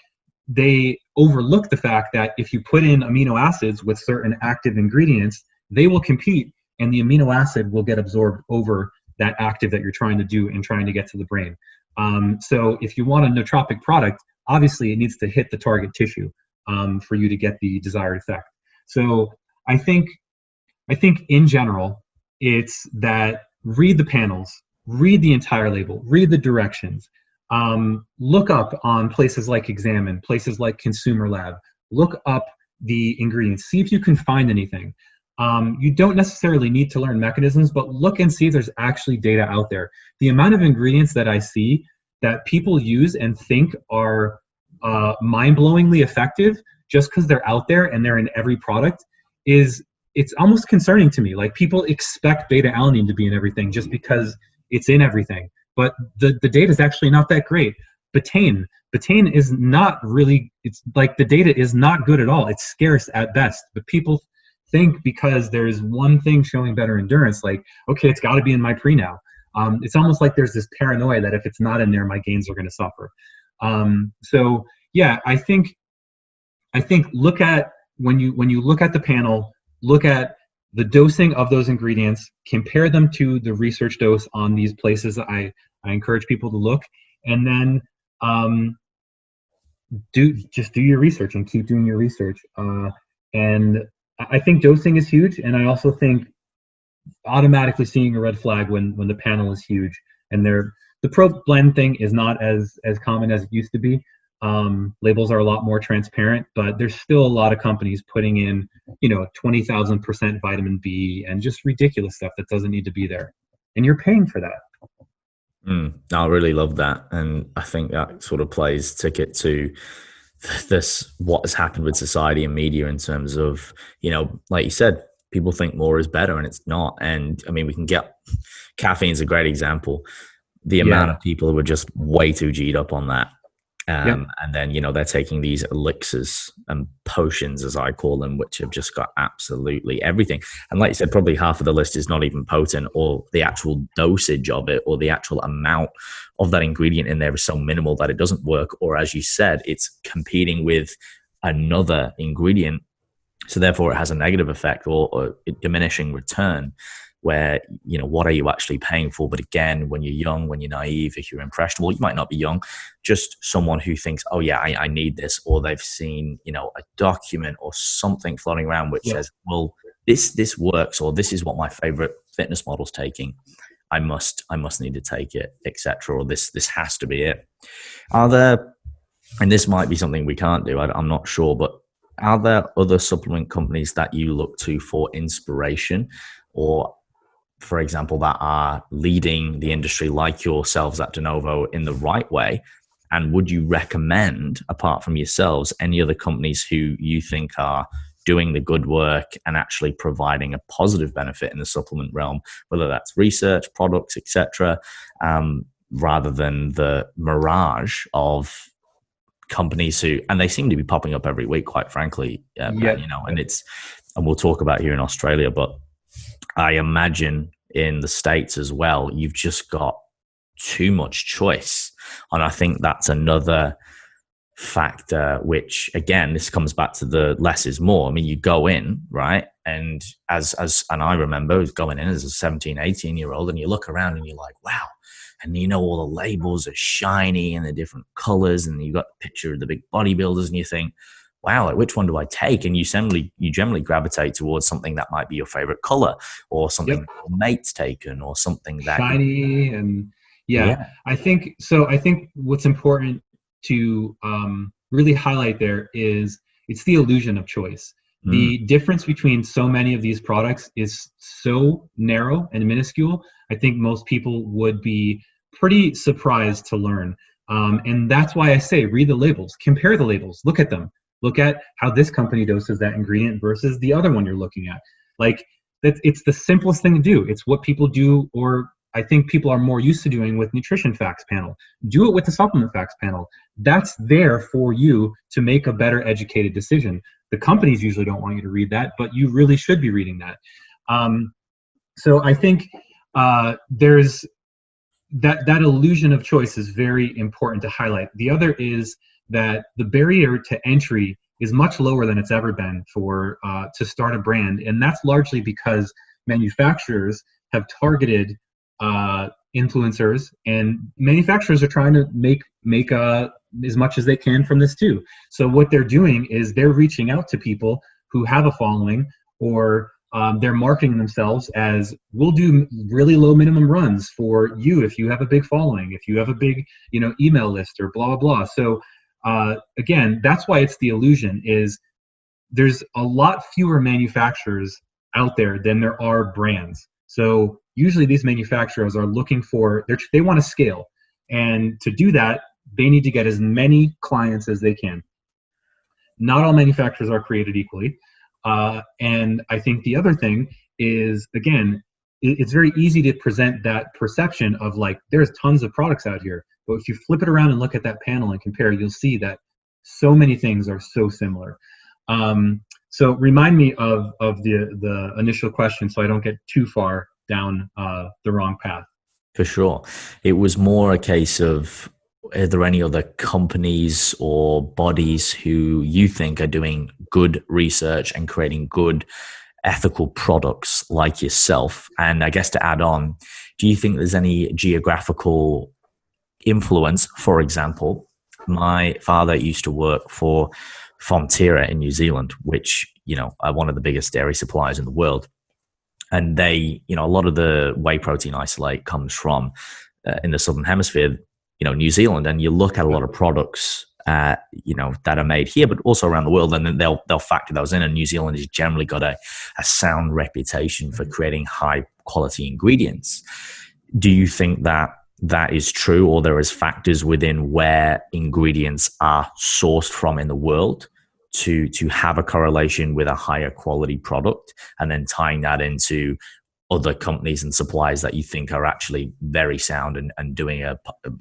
they overlook the fact that if you put in amino acids with certain active ingredients, they will compete, and the amino acid will get absorbed over that active that you're trying to do and trying to get to the brain. So if you want a nootropic product, obviously it needs to hit the target tissue for you to get the desired effect. So I think in general, it's that read the panels, read the entire label, read the directions, look up on places like Examine, places like Consumer Lab, look up the ingredients, see if you can find anything. You don't necessarily need to learn mechanisms, but look and see if there's actually data out there. The amount of ingredients that I see that people use and think are mind-blowingly effective just because they're out there and they're in every product it's almost concerning to me. Like, people expect beta-alanine to be in everything just because it's in everything, but the data is actually not that great. Betaine is not really, it's like the data is not good at all. It's scarce at best, but people think because there's one thing showing better endurance, like, okay, it's got to be in my pre now. It's almost like there's this paranoia that if it's not in there, my gains are going to suffer. So yeah, I think look at when you look at the panel, look at the dosing of those ingredients, compare them to the research dose on these places. I encourage people to look, and then do your research and keep doing your research. And I think dosing is huge, and I also think automatically seeing a red flag when the panel is huge. And the pro blend thing is not as common as it used to be. Labels are a lot more transparent, but there's still a lot of companies putting in 20,000% vitamin B and just ridiculous stuff that doesn't need to be there, and you're paying for that. I really love that, and I think that sort of plays ticket to this, what has happened with society and media in terms of, like you said, people think more is better, and it's not. And I mean, we can get caffeine is a great example. The amount of people who are just way too G'd up on that. And then, they're taking these elixirs and potions, as I call them, which have just got absolutely everything. And like you said, probably half of the list is not even potent, or the actual dosage of it, or the actual amount of that ingredient in there is so minimal that it doesn't work. Or as you said, it's competing with another ingredient. So therefore it has a negative effect or a diminishing return, where, what are you actually paying for? But again, when you're young, when you're naive, if you're impressionable, you might not be young, just someone who thinks, oh yeah, I need this, or they've seen, a document or something floating around which says, well, this works, or this is what my favorite fitness model's taking. I must need to take it, etc. Or this has to be it. Are there, and this might be something we can't do, I'm not sure, but are there other supplement companies that you look to for inspiration, or for example, that are leading the industry like yourselves at Denovo in the right way? And would you recommend, apart from yourselves, any other companies who you think are doing the good work and actually providing a positive benefit in the supplement realm, whether that's research, products, etc., rather than the mirage of companies who, and they seem to be popping up every week, quite frankly, and we'll talk about here in Australia, but I imagine in the States as well, you've just got too much choice. And I think that's another factor, which again, this comes back to the less is more. I mean, you go in, right? And and I remember going in as a 17, 18-year-old, and you look around and you're like, wow. And all the labels are shiny and the different colors, and you've got a picture of the big bodybuilders, and you think, wow, like, which one do I take? And you generally gravitate towards something that might be your favorite color, or something that your mate's taken, or something that shiny. And I think what's important to really highlight there is it's the illusion of choice. The difference between so many of these products is so narrow and minuscule. I think most people would be pretty surprised to learn. And that's why I say, read the labels, compare the labels, look at them. Look at how this company doses that ingredient versus the other one you're looking at. Like, it's the simplest thing to do. It's what people do, or I think people are more used to doing with nutrition facts panel. Do it with the supplement facts panel. That's there for you to make a better educated decision. The companies usually don't want you to read that, but you really should be reading that. So I think there's that illusion of choice is very important to highlight. The other is that the barrier to entry is much lower than it's ever been for to start a brand, and that's largely because manufacturers have targeted influencers, and manufacturers are trying to make as much as they can from this too. So what they're doing is they're reaching out to people who have a following, or they're marketing themselves as, we'll do really low minimum runs for you if you have a big following, if you have a big email list, or blah blah blah. So again, that's why it's the illusion, is there's a lot fewer manufacturers out there than there are brands. So usually these manufacturers are looking for, they want to scale. And to do that, they need to get as many clients as they can. Not all manufacturers are created equally. And I think the other thing is, again, it's very easy to present that perception of like, there's tons of products out here. But if you flip it around and look at that panel and compare, you'll see that so many things are so similar. So remind me of the initial question so I don't get too far down the wrong path. For sure. It was more a case of, are there any other companies or bodies who you think are doing good research and creating good ethical products like yourself? And I guess to add on, do you think there's any geographical influence? For example, my father used to work for Fonterra in New Zealand, which, are one of the biggest dairy suppliers in the world. And they, a lot of the whey protein isolate comes from in the Southern Hemisphere, New Zealand. And you look at a lot of products, that are made here, but also around the world, and then they'll factor those in. And New Zealand has generally got a sound reputation for creating high quality ingredients. Do you think that is true, or there is factors within where ingredients are sourced from in the world to have a correlation with a higher quality product, and then tying that into other companies and suppliers that you think are actually very sound and doing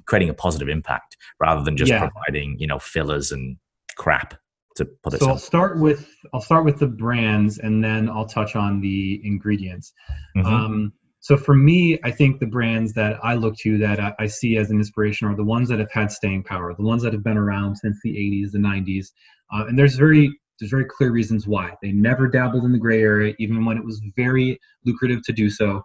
creating a positive impact rather than just providing, fillers and crap, to put it so simply? I'll start with the brands, and then I'll touch on the ingredients. Mm-hmm. So for me, I think the brands that I look to that I see as an inspiration are the ones that have had staying power, the ones that have been around since the 80s, the 90s. And there's very clear reasons why. They never dabbled in the gray area, even when it was very lucrative to do so.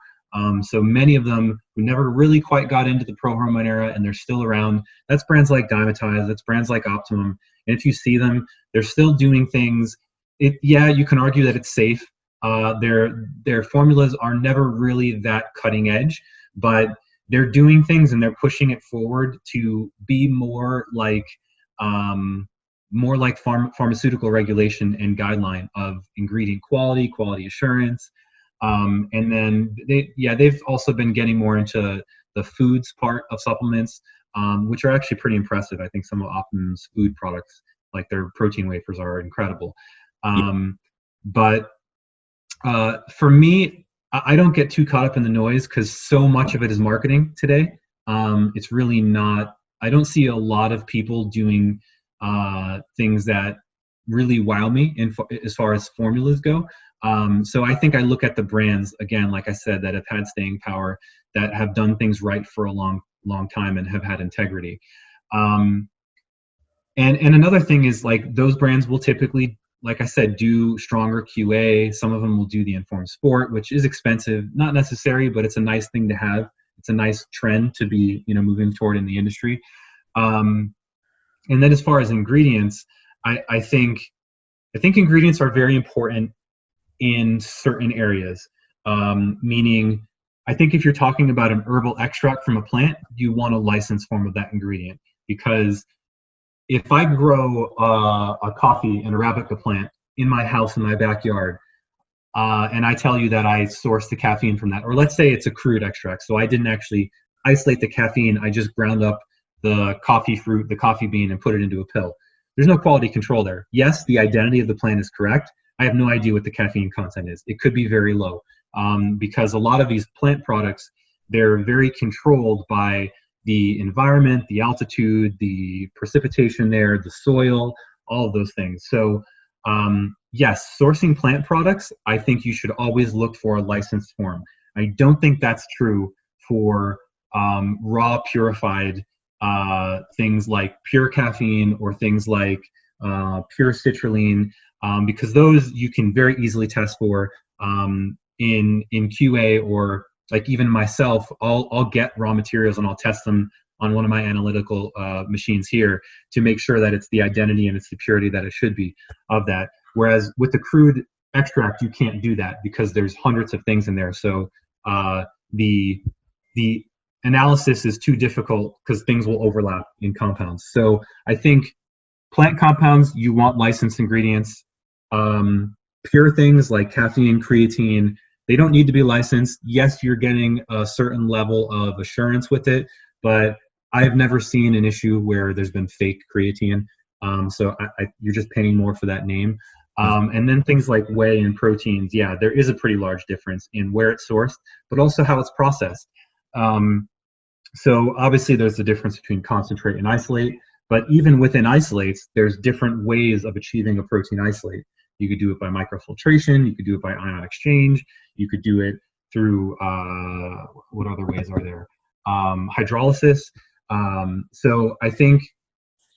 So many of them who never really quite got into the pro-hormone era, and they're still around. That's brands like Dymatize, that's brands like Optimum. And if you see them, they're still doing things. You can argue that it's safe. Their formulas are never really that cutting edge, but they're doing things and they're pushing it forward to be more like pharmaceutical regulation and guideline of ingredient quality assurance. And then they've also been getting more into the foods part of supplements, which are actually pretty impressive. I think some of Optimum's food products, like their protein wafers, are incredible. But for me, I don't get too caught up in the noise because so much of it is marketing today. It's really not, I don't see a lot of people doing things that really wow me as far as formulas go. So I think I look at the brands, again, like I said, that have had staying power, that have done things right for a long time and have had integrity. And another thing is, like, those brands will typically, like I said, do stronger QA. Some of them will do the informed sport, which is expensive, not necessary, but it's a nice thing to have. It's a nice trend to be, moving toward in the industry. And then as far as ingredients, I think ingredients are very important in certain areas. Meaning, I think if you're talking about an herbal extract from a plant, you want a licensed form of that ingredient, because if I grow a coffee and Arabica plant in my house, in my backyard, and I tell you that I sourced the caffeine from that, or let's say it's a crude extract, so I didn't actually isolate the caffeine, I just ground up the coffee fruit, the coffee bean, and put it into a pill. There's no quality control there. Yes, the identity of the plant is correct. I have no idea what the caffeine content is. It could be very low, because a lot of these plant products, they're very controlled by the environment, the altitude, the precipitation there, the soil, all of those things. So yes, sourcing plant products, I think you should always look for a licensed form. I don't think that's true for raw purified things like pure caffeine or things like pure citrulline, because those you can very easily test for in QA, or like even myself, I'll get raw materials and I'll test them on one of my analytical machines here to make sure that it's the identity and it's the purity that it should be of that. Whereas with the crude extract, you can't do that because there's hundreds of things in there. So the analysis is too difficult because things will overlap in compounds. So I think plant compounds, you want licensed ingredients. Pure things like caffeine, creatine, they don't need to be licensed. Yes, you're getting a certain level of assurance with it, but I've never seen an issue where there's been fake creatine. So you're just paying more for that name. And then things like whey and proteins, yeah, there is a pretty large difference in where it's sourced, but also how it's processed. So obviously there's the difference between concentrate and isolate, but even within isolates, there's different ways of achieving a protein isolate. You could do it by microfiltration, you could do it by ion exchange, you could do it through, what other ways are there? Hydrolysis. So I think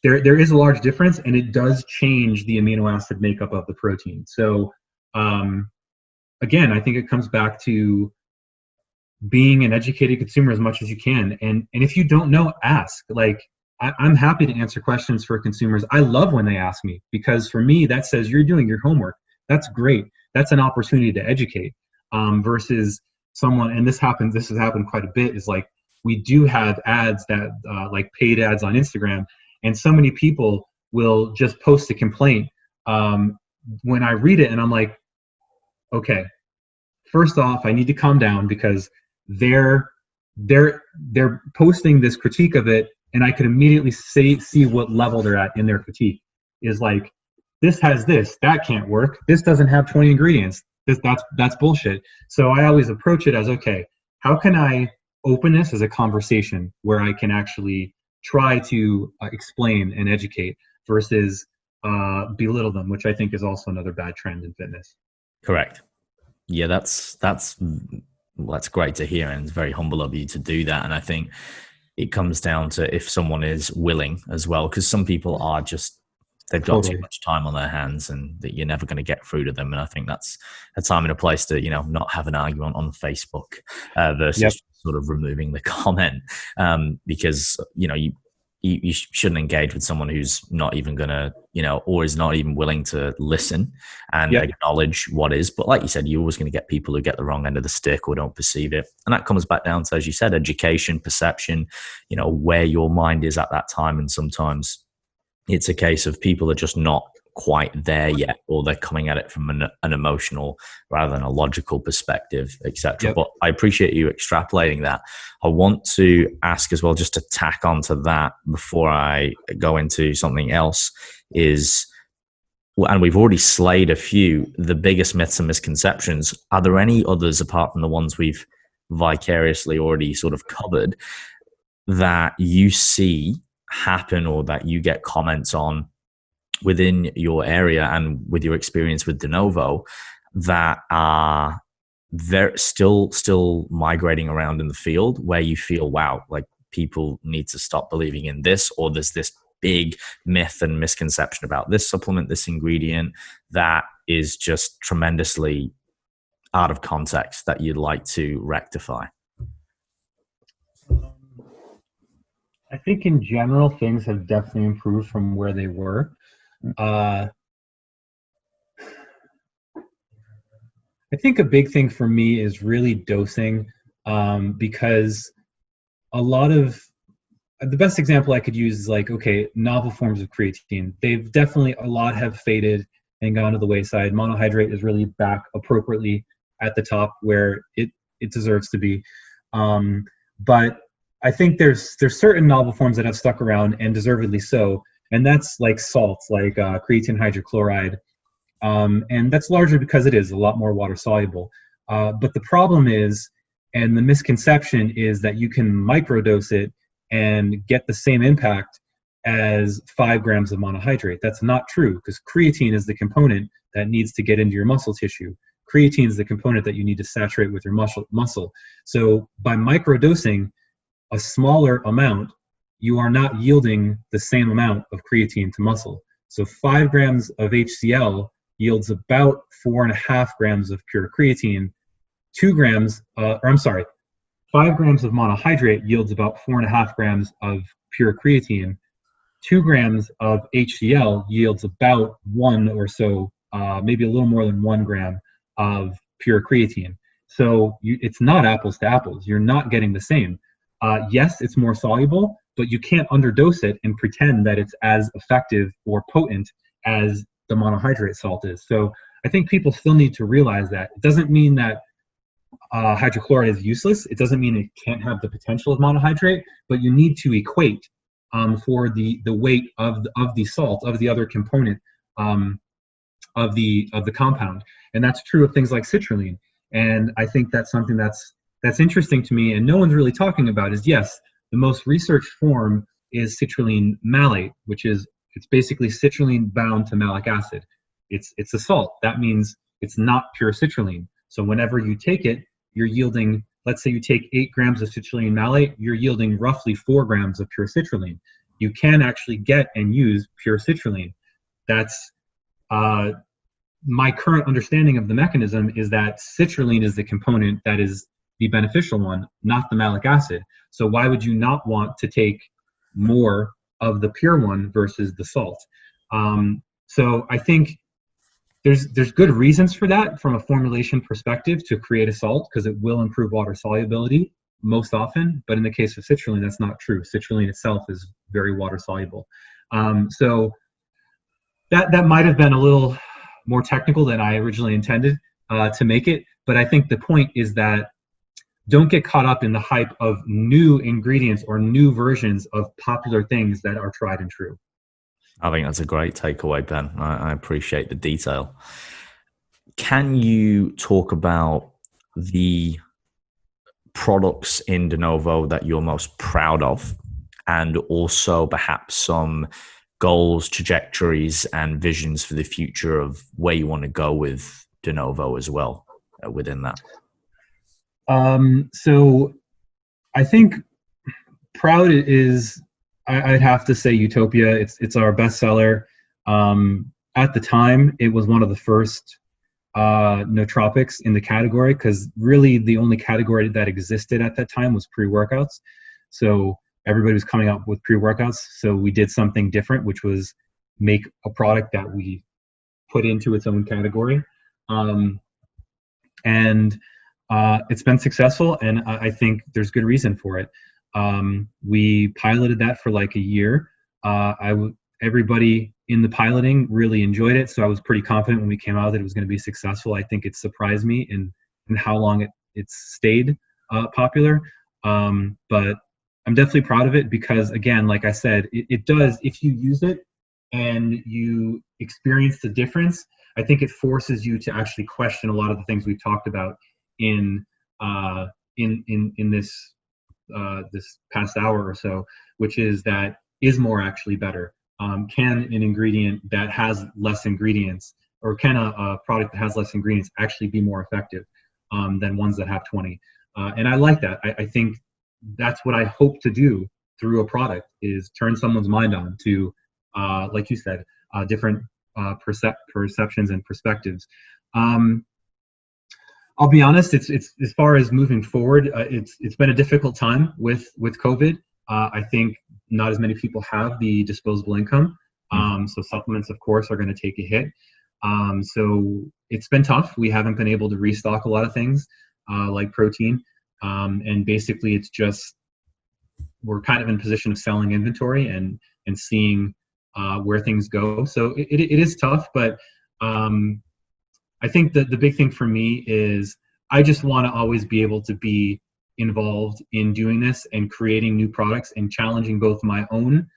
there is a large difference, and it does change the amino acid makeup of the protein. So again, I think it comes back to being an educated consumer as much as you can. And if you don't know, ask. Like, I'm happy to answer questions for consumers. I love when they ask me, because for me, that says you're doing your homework. That's great. That's an opportunity to educate, versus someone, and this has happened quite a bit, is like, we do have ads that, like paid ads on Instagram, and so many people will just post a complaint. When I read it and I'm like, okay, first off, I need to calm down, because they're posting this critique of it, and I could immediately see what level they're at in their critique. Is like, this has this, that can't work. This doesn't have 20 ingredients. That's bullshit. So I always approach it as, okay, how can I open this as a conversation where I can actually try to explain and educate, versus belittle them, which I think is also another bad trend in fitness. Correct. Yeah, that's great to hear, and it's very humble of you to do that. And I think it comes down to if someone is willing as well, because some people are just, they've got too much time on their hands, and that you're never going to get through to them. And I think that's a time and a place to, not have an argument on Facebook versus sort of removing the comment, because you shouldn't engage with someone who's not even going to, or is not even willing to listen and acknowledge what is. But like you said, you're always going to get people who get the wrong end of the stick or don't perceive it. And that comes back down to, as you said, education, perception, where your mind is at that time. And sometimes it's a case of people are just not quite there yet, or they're coming at it from an emotional rather than a logical perspective, etc. But I appreciate you extrapolating that. I want to ask as well, just to tack onto that before I go into something else, is, and we've already slayed a few, the biggest myths and misconceptions. Are there any others apart from the ones we've vicariously already sort of covered that you see happen, or that you get comments on within your area and with your experience with Denovo, that are still migrating around in the field, where you feel, wow, like people need to stop believing in this, or there's this big myth and misconception about this supplement, this ingredient, that is just tremendously out of context, that you'd like to rectify? I think in general, things have definitely improved from where they were. I think a big thing for me is really dosing, because a lot of the best example I could use is like, okay, novel forms of creatine. They've definitely, a lot have faded and gone to the wayside. Monohydrate is really back appropriately at the top where it deserves to be. But I think there's certain novel forms that have stuck around, and deservedly so. And that's like salts, like creatine hydrochloride. And that's largely because it is a lot more water soluble. But the problem is, and the misconception is, that you can microdose it and get the same impact as 5 grams of monohydrate. That's not true, because creatine is the component that needs to get into your muscle tissue. Creatine is the component that you need to saturate with your muscle. So by microdosing a smaller amount, you are not yielding the same amount of creatine to muscle. So 5 grams of HCl yields about 4.5 grams of pure creatine. 5 grams of monohydrate yields about 4.5 grams of pure creatine. 2 grams of HCl yields about 1 or so, maybe a little more than 1 gram of pure creatine. So it's not apples to apples. You're not getting the same. Yes, it's more soluble, but you can't underdose it and pretend that it's as effective or potent as the monohydrate salt is. So I think people still need to realize that. It doesn't mean that hydrochloride is useless. It doesn't mean it can't have the potential of monohydrate, but you need to equate for the weight of the salt, of the other component of the compound, and that's true of things like citrulline. And I think that's something that's interesting to me, and no one's really talking about. Is yes, the most researched form is citrulline malate, which is it's basically citrulline bound to malic acid. It's a salt. That means it's not pure citrulline. So whenever you take it, you're yielding, let's say you take 8 grams of citrulline malate, you're yielding roughly 4 grams of pure citrulline. You can actually get and use pure citrulline. That's my current understanding of the mechanism is that citrulline is the component that is the beneficial one, not the malic acid. So why would you not want to take more of the pure one versus the salt? So I think there's good reasons for that from a formulation perspective to create a salt, because it will improve water solubility most often. But in the case of citrulline, that's not true. Citrulline itself is very water soluble. So that might have been a little more technical than I originally intended to make it. But I think the point is that don't get caught up in the hype of new ingredients or new versions of popular things that are tried and true. I think that's a great takeaway, Ben. I appreciate the detail. Can you talk about the products in Denovo that you're most proud of, and also perhaps some goals, trajectories, and visions for the future of where you want to go with Denovo as well within that? So I think proud is, I'd have to say Utopia. It's our bestseller. At the time, it was one of the first nootropics in the category, because really the only category that existed at that time was pre-workouts. So everybody was coming up with pre-workouts. So we did something different, which was make a product that we put into its own category. And it's been successful, and I think there's good reason for it. We piloted that for like a year. Everybody in the piloting really enjoyed it, so I was pretty confident when we came out that it was going to be successful. I think it surprised me in how long it stayed popular. But I'm definitely proud of it because, again, like I said, it does, if you use it and you experience the difference, I think it forces you to actually question a lot of the things we've talked about in this this past hour or so, which is that is more actually better? Can an ingredient that has less ingredients, or can a product that has less ingredients actually be more effective than ones that have 20? And I like that. I think that's what I hope to do through a product, is turn someone's mind on to, like you said, different perceptions and perspectives. I'll be honest, it's as far as moving forward, it's been a difficult time with COVID. I think not as many people have the disposable income. So supplements, of course, are going to take a hit. So it's been tough. We haven't been able to restock a lot of things like protein. And basically it's just, we're kind of in a position of selling inventory and seeing where things go. So it is tough, but I think that the big thing for me is I just want to always be able to be involved in doing this and creating new products and challenging both my own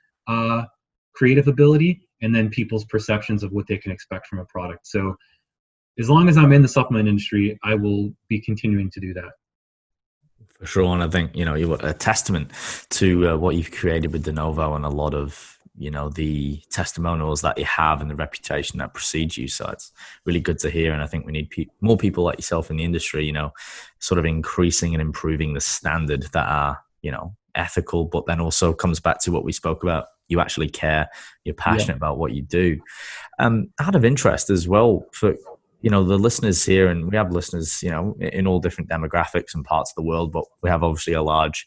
creative ability and then people's perceptions of what they can expect from a product. So as long as I'm in the supplement industry, I will be continuing to do that. For sure. And I think, you're a testament to what you've created with Denovo and a lot of, the testimonials that you have and the reputation that precedes you. So it's really good to hear. And I think we need more people like yourself in the industry, sort of increasing and improving the standard that are, ethical, but then also comes back to what we spoke about. You actually care, you're passionate about what you do. Out of interest as well for, the listeners here, and we have listeners, in all different demographics and parts of the world, but we have obviously a large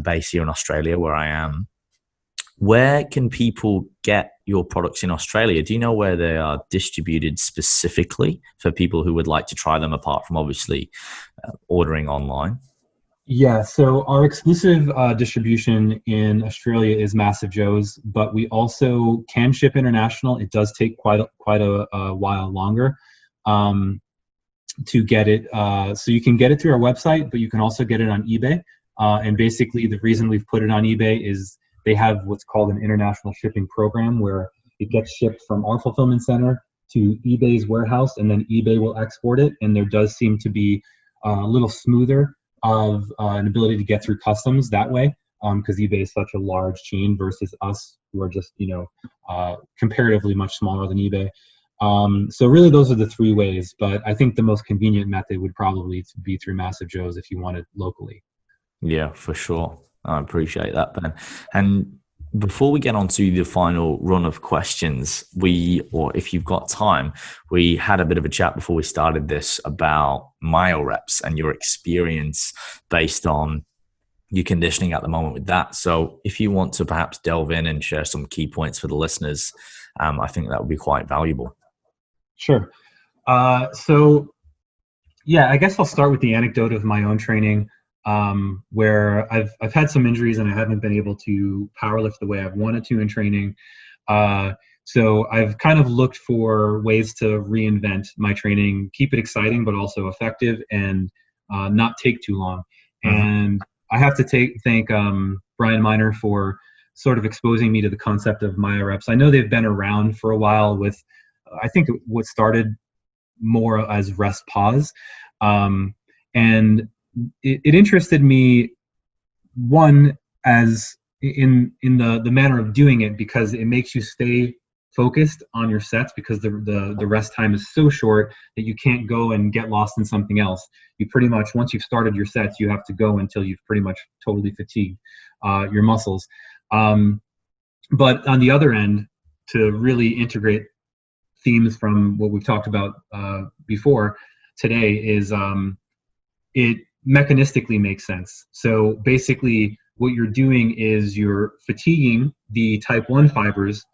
base here in Australia where I am. Where can people get your products in Australia? Do you know where they are distributed specifically for people who would like to try them, apart from obviously ordering online? Yeah, so our exclusive distribution in Australia is Massive Joe's, but we also can ship international. It does take quite a while longer. to get it. So you can get it through our website, but you can also get it on eBay. And basically the reason we've put it on eBay is they have what's called an international shipping program where it gets shipped from our fulfillment center to eBay's warehouse, and then eBay will export it. And there does seem to be a little smoother of an ability to get through customs that way, because eBay is such a large chain versus us, who are just, comparatively much smaller than eBay. So really those are the three ways, but I think the most convenient method would probably be through Massive Joe's if you want it locally. Yeah, for sure. I appreciate that, Ben. And before we get on to the final run of questions, or if you've got time, we had a bit of a chat before we started this about myo reps and your experience based on your conditioning at the moment with that. So if you want to perhaps delve in and share some key points for the listeners, I think that would be quite valuable. Sure. So yeah, I guess I'll start with the anecdote of my own training, where I've had some injuries and I haven't been able to powerlift the way I've wanted to in training. So I've kind of looked for ways to reinvent my training, keep it exciting, but also effective, and not take too long. Mm-hmm. And I have to thank Brian Miner for sort of exposing me to the concept of myo reps. I know they've been around for a while with, I think what started more as rest pause. And it interested me, one, as in the manner of doing it, because it makes you stay focused on your sets, because the rest time is so short that you can't go and get lost in something else. You pretty much, once you've started your sets, you have to go until you've pretty much totally fatigued your muscles. But on the other end, to really integrate themes from what we've talked about before today, is it mechanistically makes sense. So basically what you're doing is you're fatiguing the type 1 fibers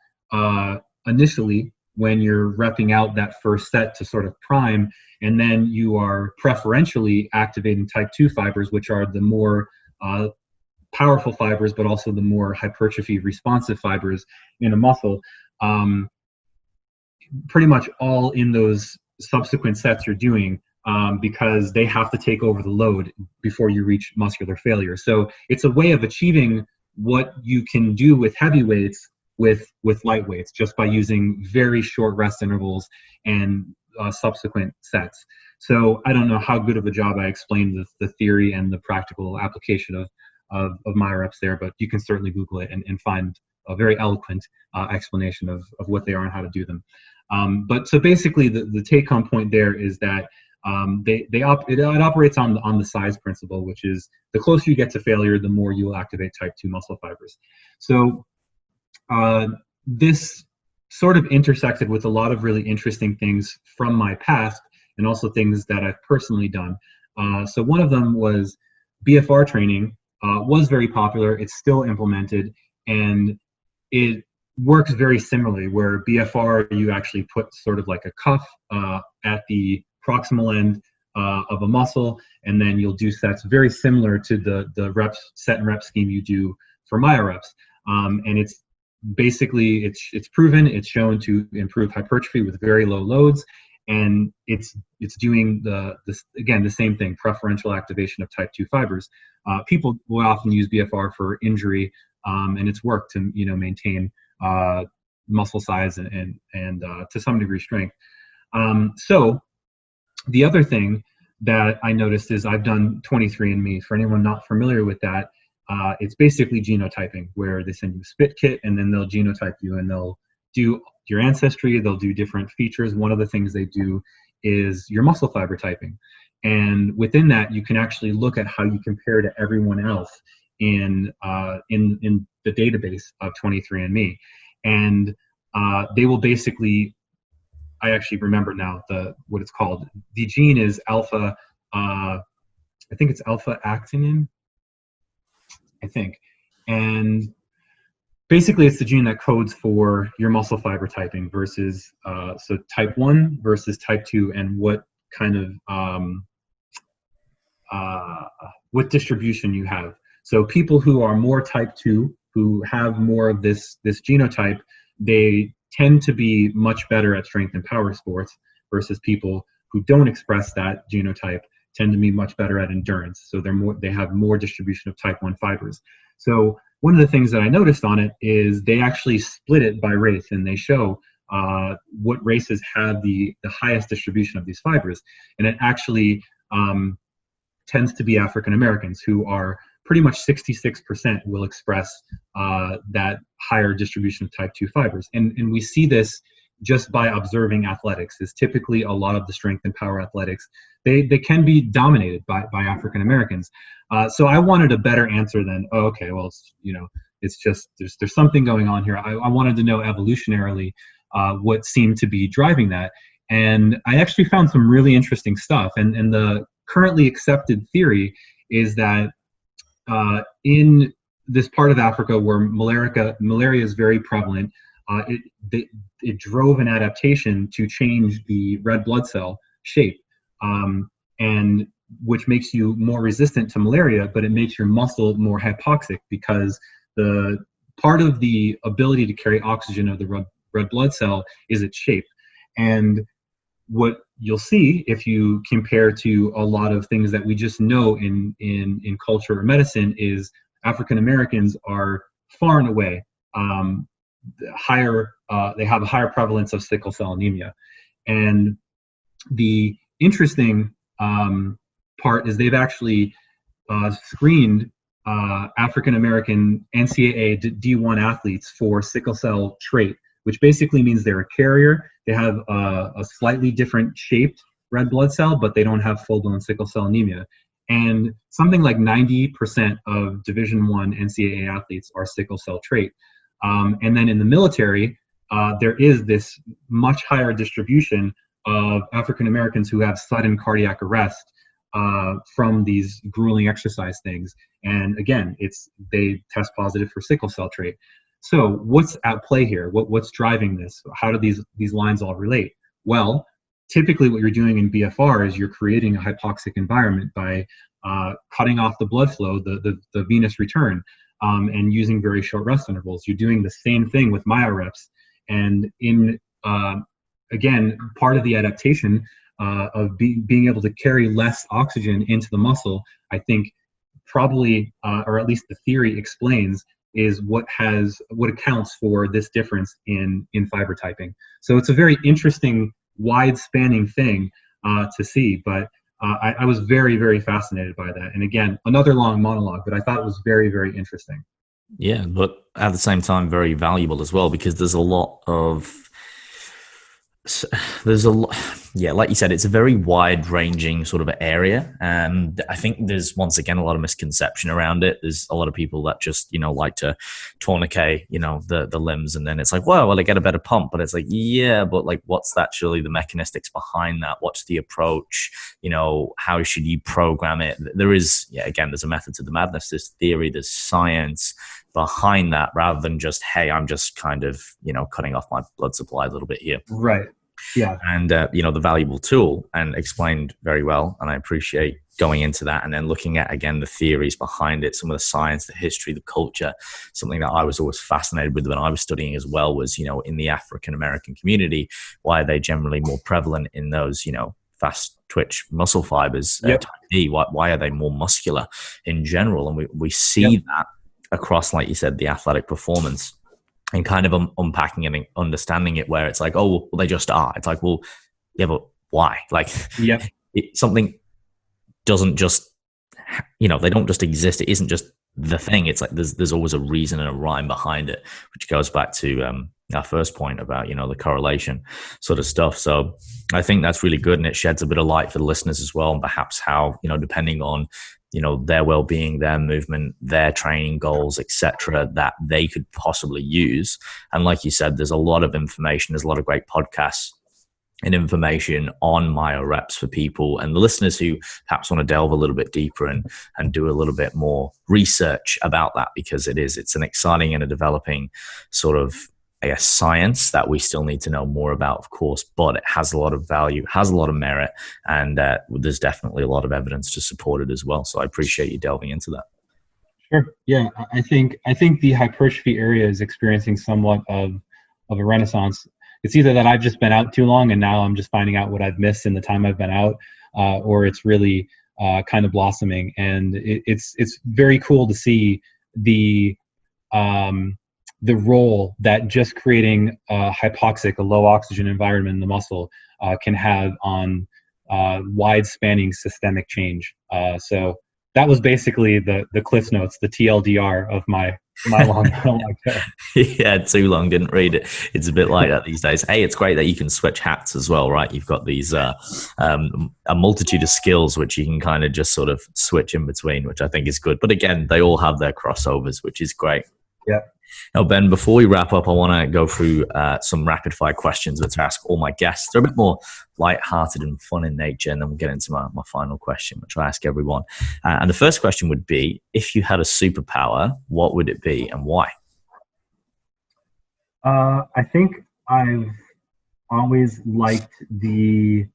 initially when you're repping out that first set to sort of prime, and then you are preferentially activating type 2 fibers, which are the more powerful fibers, but also the more hypertrophy responsive fibers in a muscle. Pretty much all in those subsequent sets you're doing, because they have to take over the load before you reach muscular failure. So it's a way of achieving what you can do with heavy weights with light weights, just by using very short rest intervals and subsequent sets. So I don't know how good of a job I explained the theory and the practical application of myo reps there, but you can certainly Google it and find a very eloquent explanation of what they are and how to do them. But so basically the take-home point there is that it operates on the size principle, which is the closer you get to failure, the more you will activate type 2 muscle fibers. So this sort of intersected with a lot of really interesting things from my past, and also things that I've personally done. So one of them was BFR training. Was very popular. It's still implemented, and it works very similarly, where BFR, you actually put sort of like a cuff at the proximal end of a muscle, and then you'll do sets very similar to the reps, set and rep scheme you do for myo reps. And it's basically, it's proven, it's shown to improve hypertrophy with very low loads, and it's doing the same thing, preferential activation of type 2 fibers. People will often use BFR for injury, and it's worked to maintain muscle size and to some degree strength. So the other thing that I noticed is I've done 23andMe. For anyone not familiar with that, it's basically genotyping, where they send you a spit kit and then they'll genotype you, and they'll do your ancestry, they'll do different features. One of the things they do is your muscle fiber typing. And within that, you can actually look at how you compare to everyone else in the database of 23andMe. And they will basically, I actually remember now what it's called. The gene is alpha, I think it's alpha actinin, I think. And basically it's the gene that codes for your muscle fiber typing versus, so type 1 versus type 2, and what kind of, what distribution you have. So people who are more type 2, who have more of this genotype, they tend to be much better at strength and power sports versus people who don't express that genotype tend to be much better at endurance. So they have more distribution of type 1 fibers. So one of the things that I noticed on it is they actually split it by race, and they show what races have the highest distribution of these fibers. And it actually tends to be African Americans, who are pretty much 66% will express that higher distribution of type 2 fibers. And we see this just by observing athletics. Is typically a lot of the strength and power athletics, they can be dominated by African Americans. So I wanted a better answer than, oh, okay, well, it's just there's something going on here. I wanted to know evolutionarily what seemed to be driving that. And I actually found some really interesting stuff. And the currently accepted theory is that in this part of Africa where malaria is very prevalent, it drove an adaptation to change the red blood cell shape, and which makes you more resistant to malaria, but it makes your muscle more hypoxic, because the part of the ability to carry oxygen of the red blood cell is its shape. And what you'll see if you compare to a lot of things that we just know in culture or medicine is African Americans are far and away higher. They have a higher prevalence of sickle cell anemia. And the interesting part is they've actually screened African American NCAA D1 athletes for sickle cell trait, which basically means they're a carrier. They have a slightly different shaped red blood cell, but they don't have full-blown sickle cell anemia. And something like 90% of Division I NCAA athletes are sickle cell trait. And then in the military, there is this much higher distribution of African Americans who have sudden cardiac arrest from these grueling exercise things. And again, they test positive for sickle cell trait. So what's at play here? What's driving this? How do these lines all relate? Well, typically what you're doing in BFR is you're creating a hypoxic environment by cutting off the blood flow, the venous return, and using very short rest intervals. You're doing the same thing with myoreps. And again, part of the adaptation of being able to carry less oxygen into the muscle, I think probably, or at least the theory explains, is what accounts for this difference in fiber typing. So it's a very interesting, wide-spanning thing to see, but I was very, very fascinated by that. And again, another long monologue, but I thought it was very, very interesting. Yeah, but at the same time, very valuable as well, because there's a lot, like you said, it's a very wide ranging sort of area. And I think there's, once again, a lot of misconception around it. There's a lot of people that just, like to tourniquet, the limbs. And then it's like, well, I get a better pump, but it's like, yeah, but like, what's actually the mechanistics behind that? What's the approach? How should you program it? There is, again, there's a method to the madness. There's theory, there's science behind that, rather than just, hey, I'm just kind of, cutting off my blood supply a little bit here. Right. Yeah. And, the valuable tool, and explained very well. And I appreciate going into that, and then looking at, again, the theories behind it, some of the science, the history, the culture. Something that I was always fascinated with when I was studying as well was, in the African-American community, why are they generally more prevalent in those, fast twitch muscle fibers, Yep. type D? Why are they more muscular in general? And we see that across, like you said, the athletic performance, and kind of unpacking it and understanding it, where it's like, oh, well, they just are. It's like, well, yeah, but why? Like, something doesn't just, they don't just exist. It isn't just the thing. It's like there's always a reason and a rhyme behind it, which goes back to our first point about, the correlation sort of stuff. So I think that's really good, and it sheds a bit of light for the listeners as well, and perhaps how, depending on their well-being, their movement, their training goals, etc., that they could possibly use. And like you said, there's a lot of information. There's a lot of great podcasts and information on myoreps for people and the listeners who perhaps want to delve a little bit deeper and do a little bit more research about that, because it's an exciting and a developing sort of, I guess, science that we still need to know more about, of course, but it has a lot of value, has a lot of merit, and there's definitely a lot of evidence to support it as well. So I appreciate you delving into that. Sure. Yeah, I think the hypertrophy area is experiencing somewhat of a renaissance. it's either that I've just been out too long and now I'm just finding out what I've missed in the time I've been out, or it's really kind of blossoming. And it's very cool to see the role that just creating a hypoxic, a low oxygen environment in the muscle can have on wide spanning systemic change. So that was basically the Cliff Notes, the TLDR of my long show. Yeah, too long, didn't read it. It's a bit like that these days. Hey, it's great that you can switch hats as well, right? You've got these a multitude of skills which you can kind of just sort of switch in between, which I think is good. But again, they all have their crossovers, which is great. Yeah. Now, Ben, before we wrap up, I want to go through some rapid fire questions to ask all my guests. They're a bit more lighthearted and fun in nature, and then we'll get into my final question, which I ask everyone. And the first question would be, if you had a superpower, what would it be and why? I think I've always liked the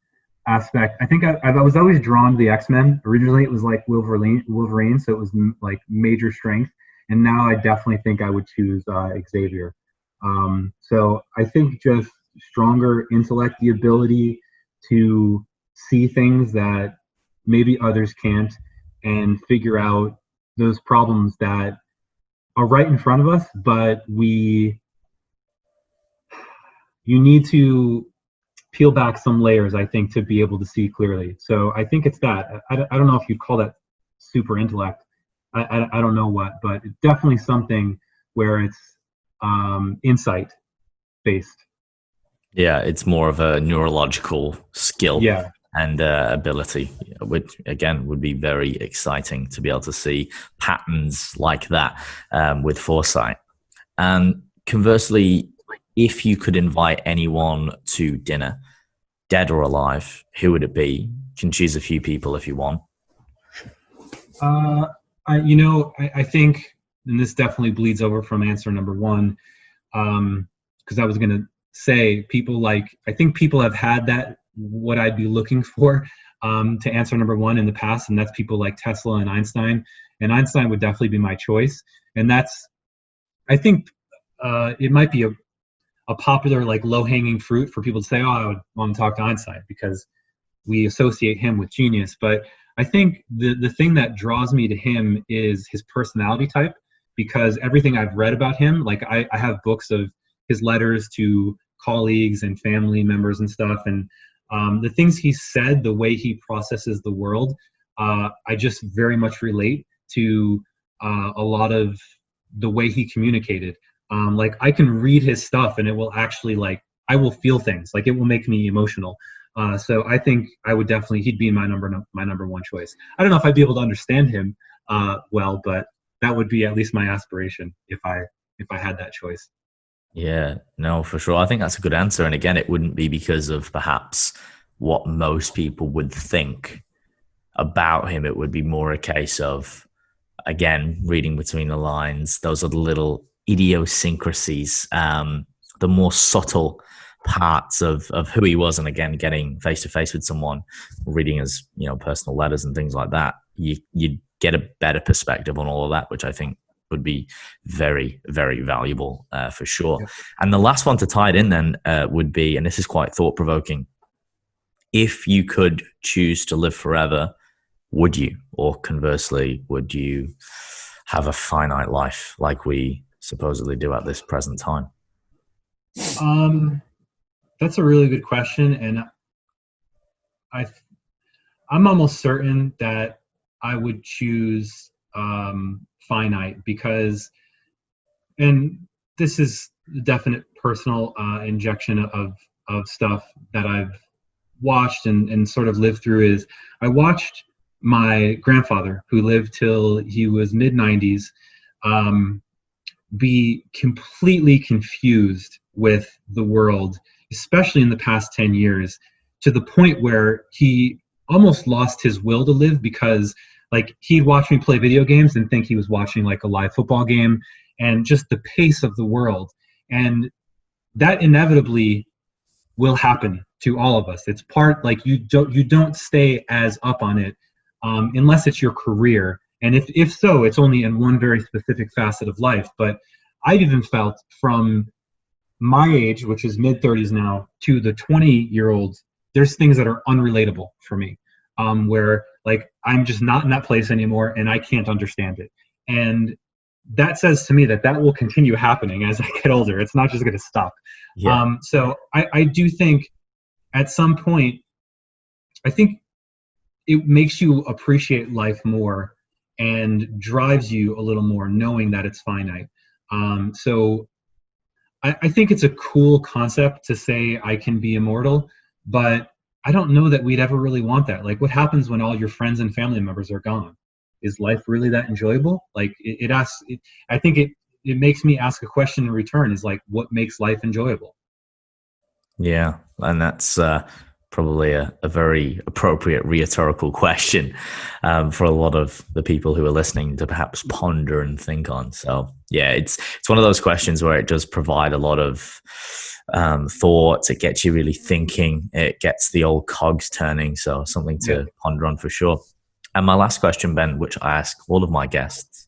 aspect. I think I was always drawn to the X-Men. Originally, it was like Wolverine, so it was like major strength. And now I definitely think I would choose Xavier. So I think just stronger intellect, the ability to see things that maybe others can't, and figure out those problems that are right in front of us, but you need to peel back some layers, I think, to be able to see clearly. So I think it's that. I don't know if you'd call that super intellect. I don't know what, but it's definitely something where it's insight based. Yeah, it's more of a neurological skill. Yeah. And ability, which again would be very exciting to be able to see patterns like that with foresight. And conversely, if you could invite anyone to dinner, dead or alive, who would it be? You can choose a few people if you want. I think, and this definitely bleeds over from answer number one, because I was going to say I think people have had that, what I'd be looking for to answer number one in the past, and that's people like Tesla and Einstein. And Einstein would definitely be my choice. And I think it might be a popular, like, low-hanging fruit for people to say, oh, I would want to talk to Einstein because we associate him with genius. But I think the thing that draws me to him is his personality type, because everything I've read about him, like I have books of his letters to colleagues and family members and stuff, and the things he said, the way he processes the world, I just very much relate to a lot of the way he communicated. Like, I can read his stuff and it will actually, like, I will feel things, like it will make me emotional. So I think I would definitely, he'd be my number one choice. I don't know if I'd be able to understand him well, but that would be at least my aspiration if I had that choice. Yeah, no, for sure. I think that's a good answer. And again, it wouldn't be because of perhaps what most people would think about him. It would be more a case of, again, reading between the lines. Those are the little idiosyncrasies, the more subtle parts of who he was. And again, getting face to face with someone, reading his, personal letters and things like that, you get a better perspective on all of that, which I think would be very, very valuable for sure. Yeah. And the last one to tie it in then would be, and this is quite thought-provoking, if you could choose to live forever, would you? Or conversely, would you have a finite life like we supposedly do at this present time? That's a really good question. And I'm almost certain that I would choose finite, because, and this is definite personal injection of stuff that I've watched and sort of lived through, is I watched my grandfather, who lived till he was mid-90s, be completely confused with the world, especially in the past 10 years, to the point where he almost lost his will to live, because, like, he'd watch me play video games and think he was watching like a live football game, and just the pace of the world. And that inevitably will happen to all of us. It's part, like, you don't stay as up on it unless it's your career. And if so, it's only in one very specific facet of life. But I've even felt from my age, which is mid 30s now, to the 20-year-olds, there's things that are unrelatable for me, where like I'm just not in that place anymore and I can't understand it. And that says to me that that will continue happening as I get older. It's not just going to stop. Yeah. So I do think at some point, I think it makes you appreciate life more and drives you a little more knowing that it's finite. So I think it's a cool concept to say I can be immortal, but I don't know that we'd ever really want that. Like, what happens when all your friends and family members are gone? Is life really that enjoyable? Like, I think it makes me ask a question in return, is like, what makes life enjoyable? Yeah, and that's probably a very appropriate rhetorical question for a lot of the people who are listening to perhaps ponder and think on. So yeah, it's one of those questions where it does provide a lot of thoughts. It gets you really thinking. It gets the old cogs turning. So something to ponder on for sure. And my last question, Ben, which I ask all of my guests,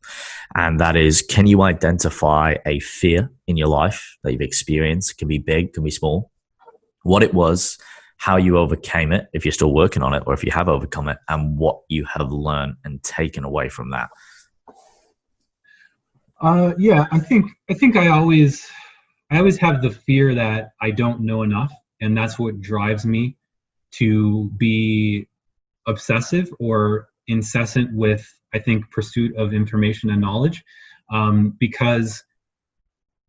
and that is, can you identify a fear in your life that you've experienced? It can be big, can be small. What it was, how you overcame it, if you're still working on it, or if you have overcome it, and what you have learned and taken away from that. Yeah, I think I always have the fear that I don't know enough, and that's what drives me to be obsessive or incessant with, I think, pursuit of information and knowledge, because,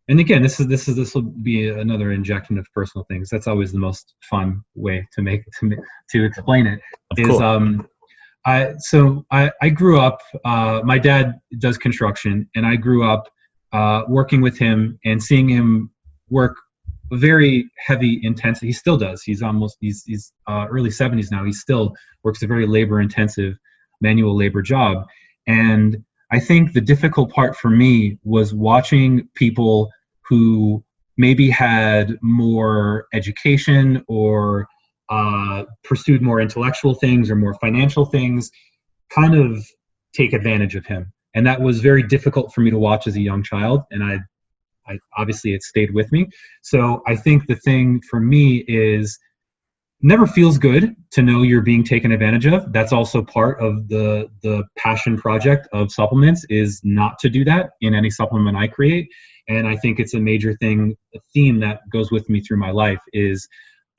and again, this will be another injection of personal things. That's always the most fun way to explain it. Of Is course. I grew up. My dad does construction, and I grew up working with him and seeing him work very heavy, intense. He still does. He's early 70s now. He still works a very labor-intensive manual labor job, and I think the difficult part for me was watching people who maybe had more education or pursued more intellectual things or more financial things kind of take advantage of him. And that was very difficult for me to watch as a young child. And I obviously it stayed with me. So I think the thing for me is, never feels good to know you're being taken advantage of. That's also part of the passion project of supplements, is not to do that in any supplement I create. And I think it's a major thing, a theme that goes with me through my life is,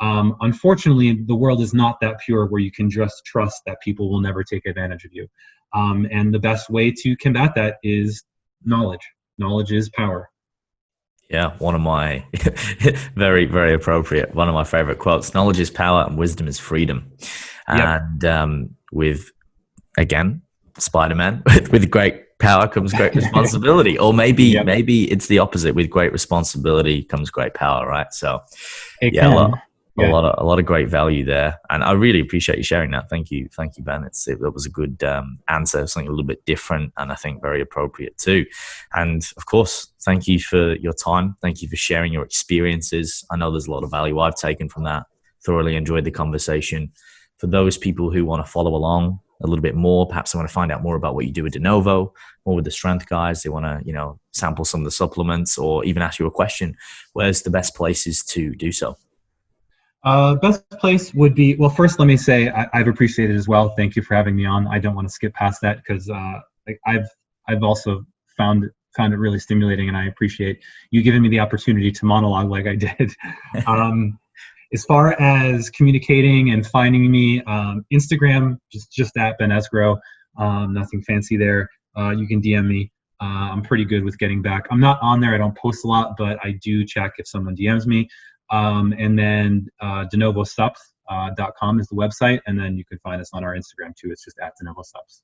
unfortunately, the world is not that pure where you can just trust that people will never take advantage of you. And the best way to combat that is knowledge. Knowledge is power. Yeah, one of my very, very appropriate. One of my favorite quotes: "Knowledge is power, and wisdom is freedom." Yep. And with, again, Spider-Man, with great power comes great responsibility, or maybe Yep. maybe it's the opposite. With great responsibility comes great power, right? So It yeah, can. a Yeah. lot of great value there, and I really appreciate you sharing that. Thank you, Ben. That was a good answer, something a little bit different, and I think very appropriate too. And of course, thank you for your time. Thank you for sharing your experiences. I know there's a lot of value I've taken from that. Thoroughly enjoyed the conversation. For those people who want to follow along a little bit more, perhaps they want to find out more about what you do with Denovo, or with the strength guys, they want to sample some of the supplements, or even ask you a question, where's the best places to do so? Best place would be, well, first let me say I've appreciated it as well. Thank you for having me on. I don't want to skip past that because I've also found it really stimulating, and I appreciate you giving me the opportunity to monologue like I did. As far as communicating and finding me, Instagram, just at Ben Esgro, nothing fancy there. You can DM me. I'm pretty good with getting back. I'm not on there. I don't post a lot, but I do check if someone DMs me. And then DenovoSups.com is the website. And then you can find us on our Instagram too. It's just at DenovoSups.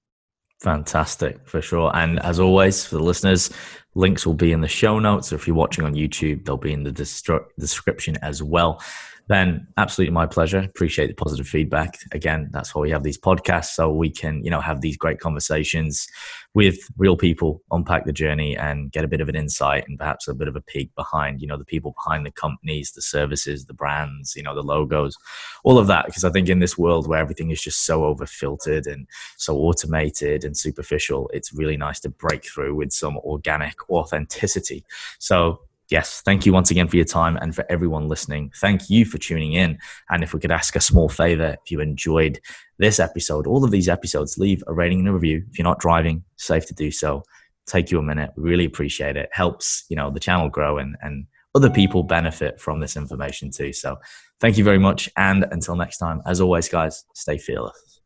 Fantastic, for sure. And as always, for the listeners, links will be in the show notes. Or if you're watching on YouTube, they'll be in the description as well. Ben, absolutely my pleasure. Appreciate the positive feedback. Again, that's why we have these podcasts, so we can, have these great conversations with real people, unpack the journey, and get a bit of an insight and perhaps a bit of a peek behind, the people behind the companies, the services, the brands, the logos, all of that. Because I think in this world where everything is just so over-filtered and so automated and superficial, it's really nice to break through with some organic authenticity. So Yes, thank you once again for your time, and for everyone listening, thank you for tuning in. And if we could ask a small favor, if you enjoyed this episode, all of these episodes, leave a rating and a review. If you're not driving, safe to do so. Take you a minute. We really appreciate it. Helps, the channel grow, and other people benefit from this information too. So thank you very much. And until next time, as always, guys, stay fearless.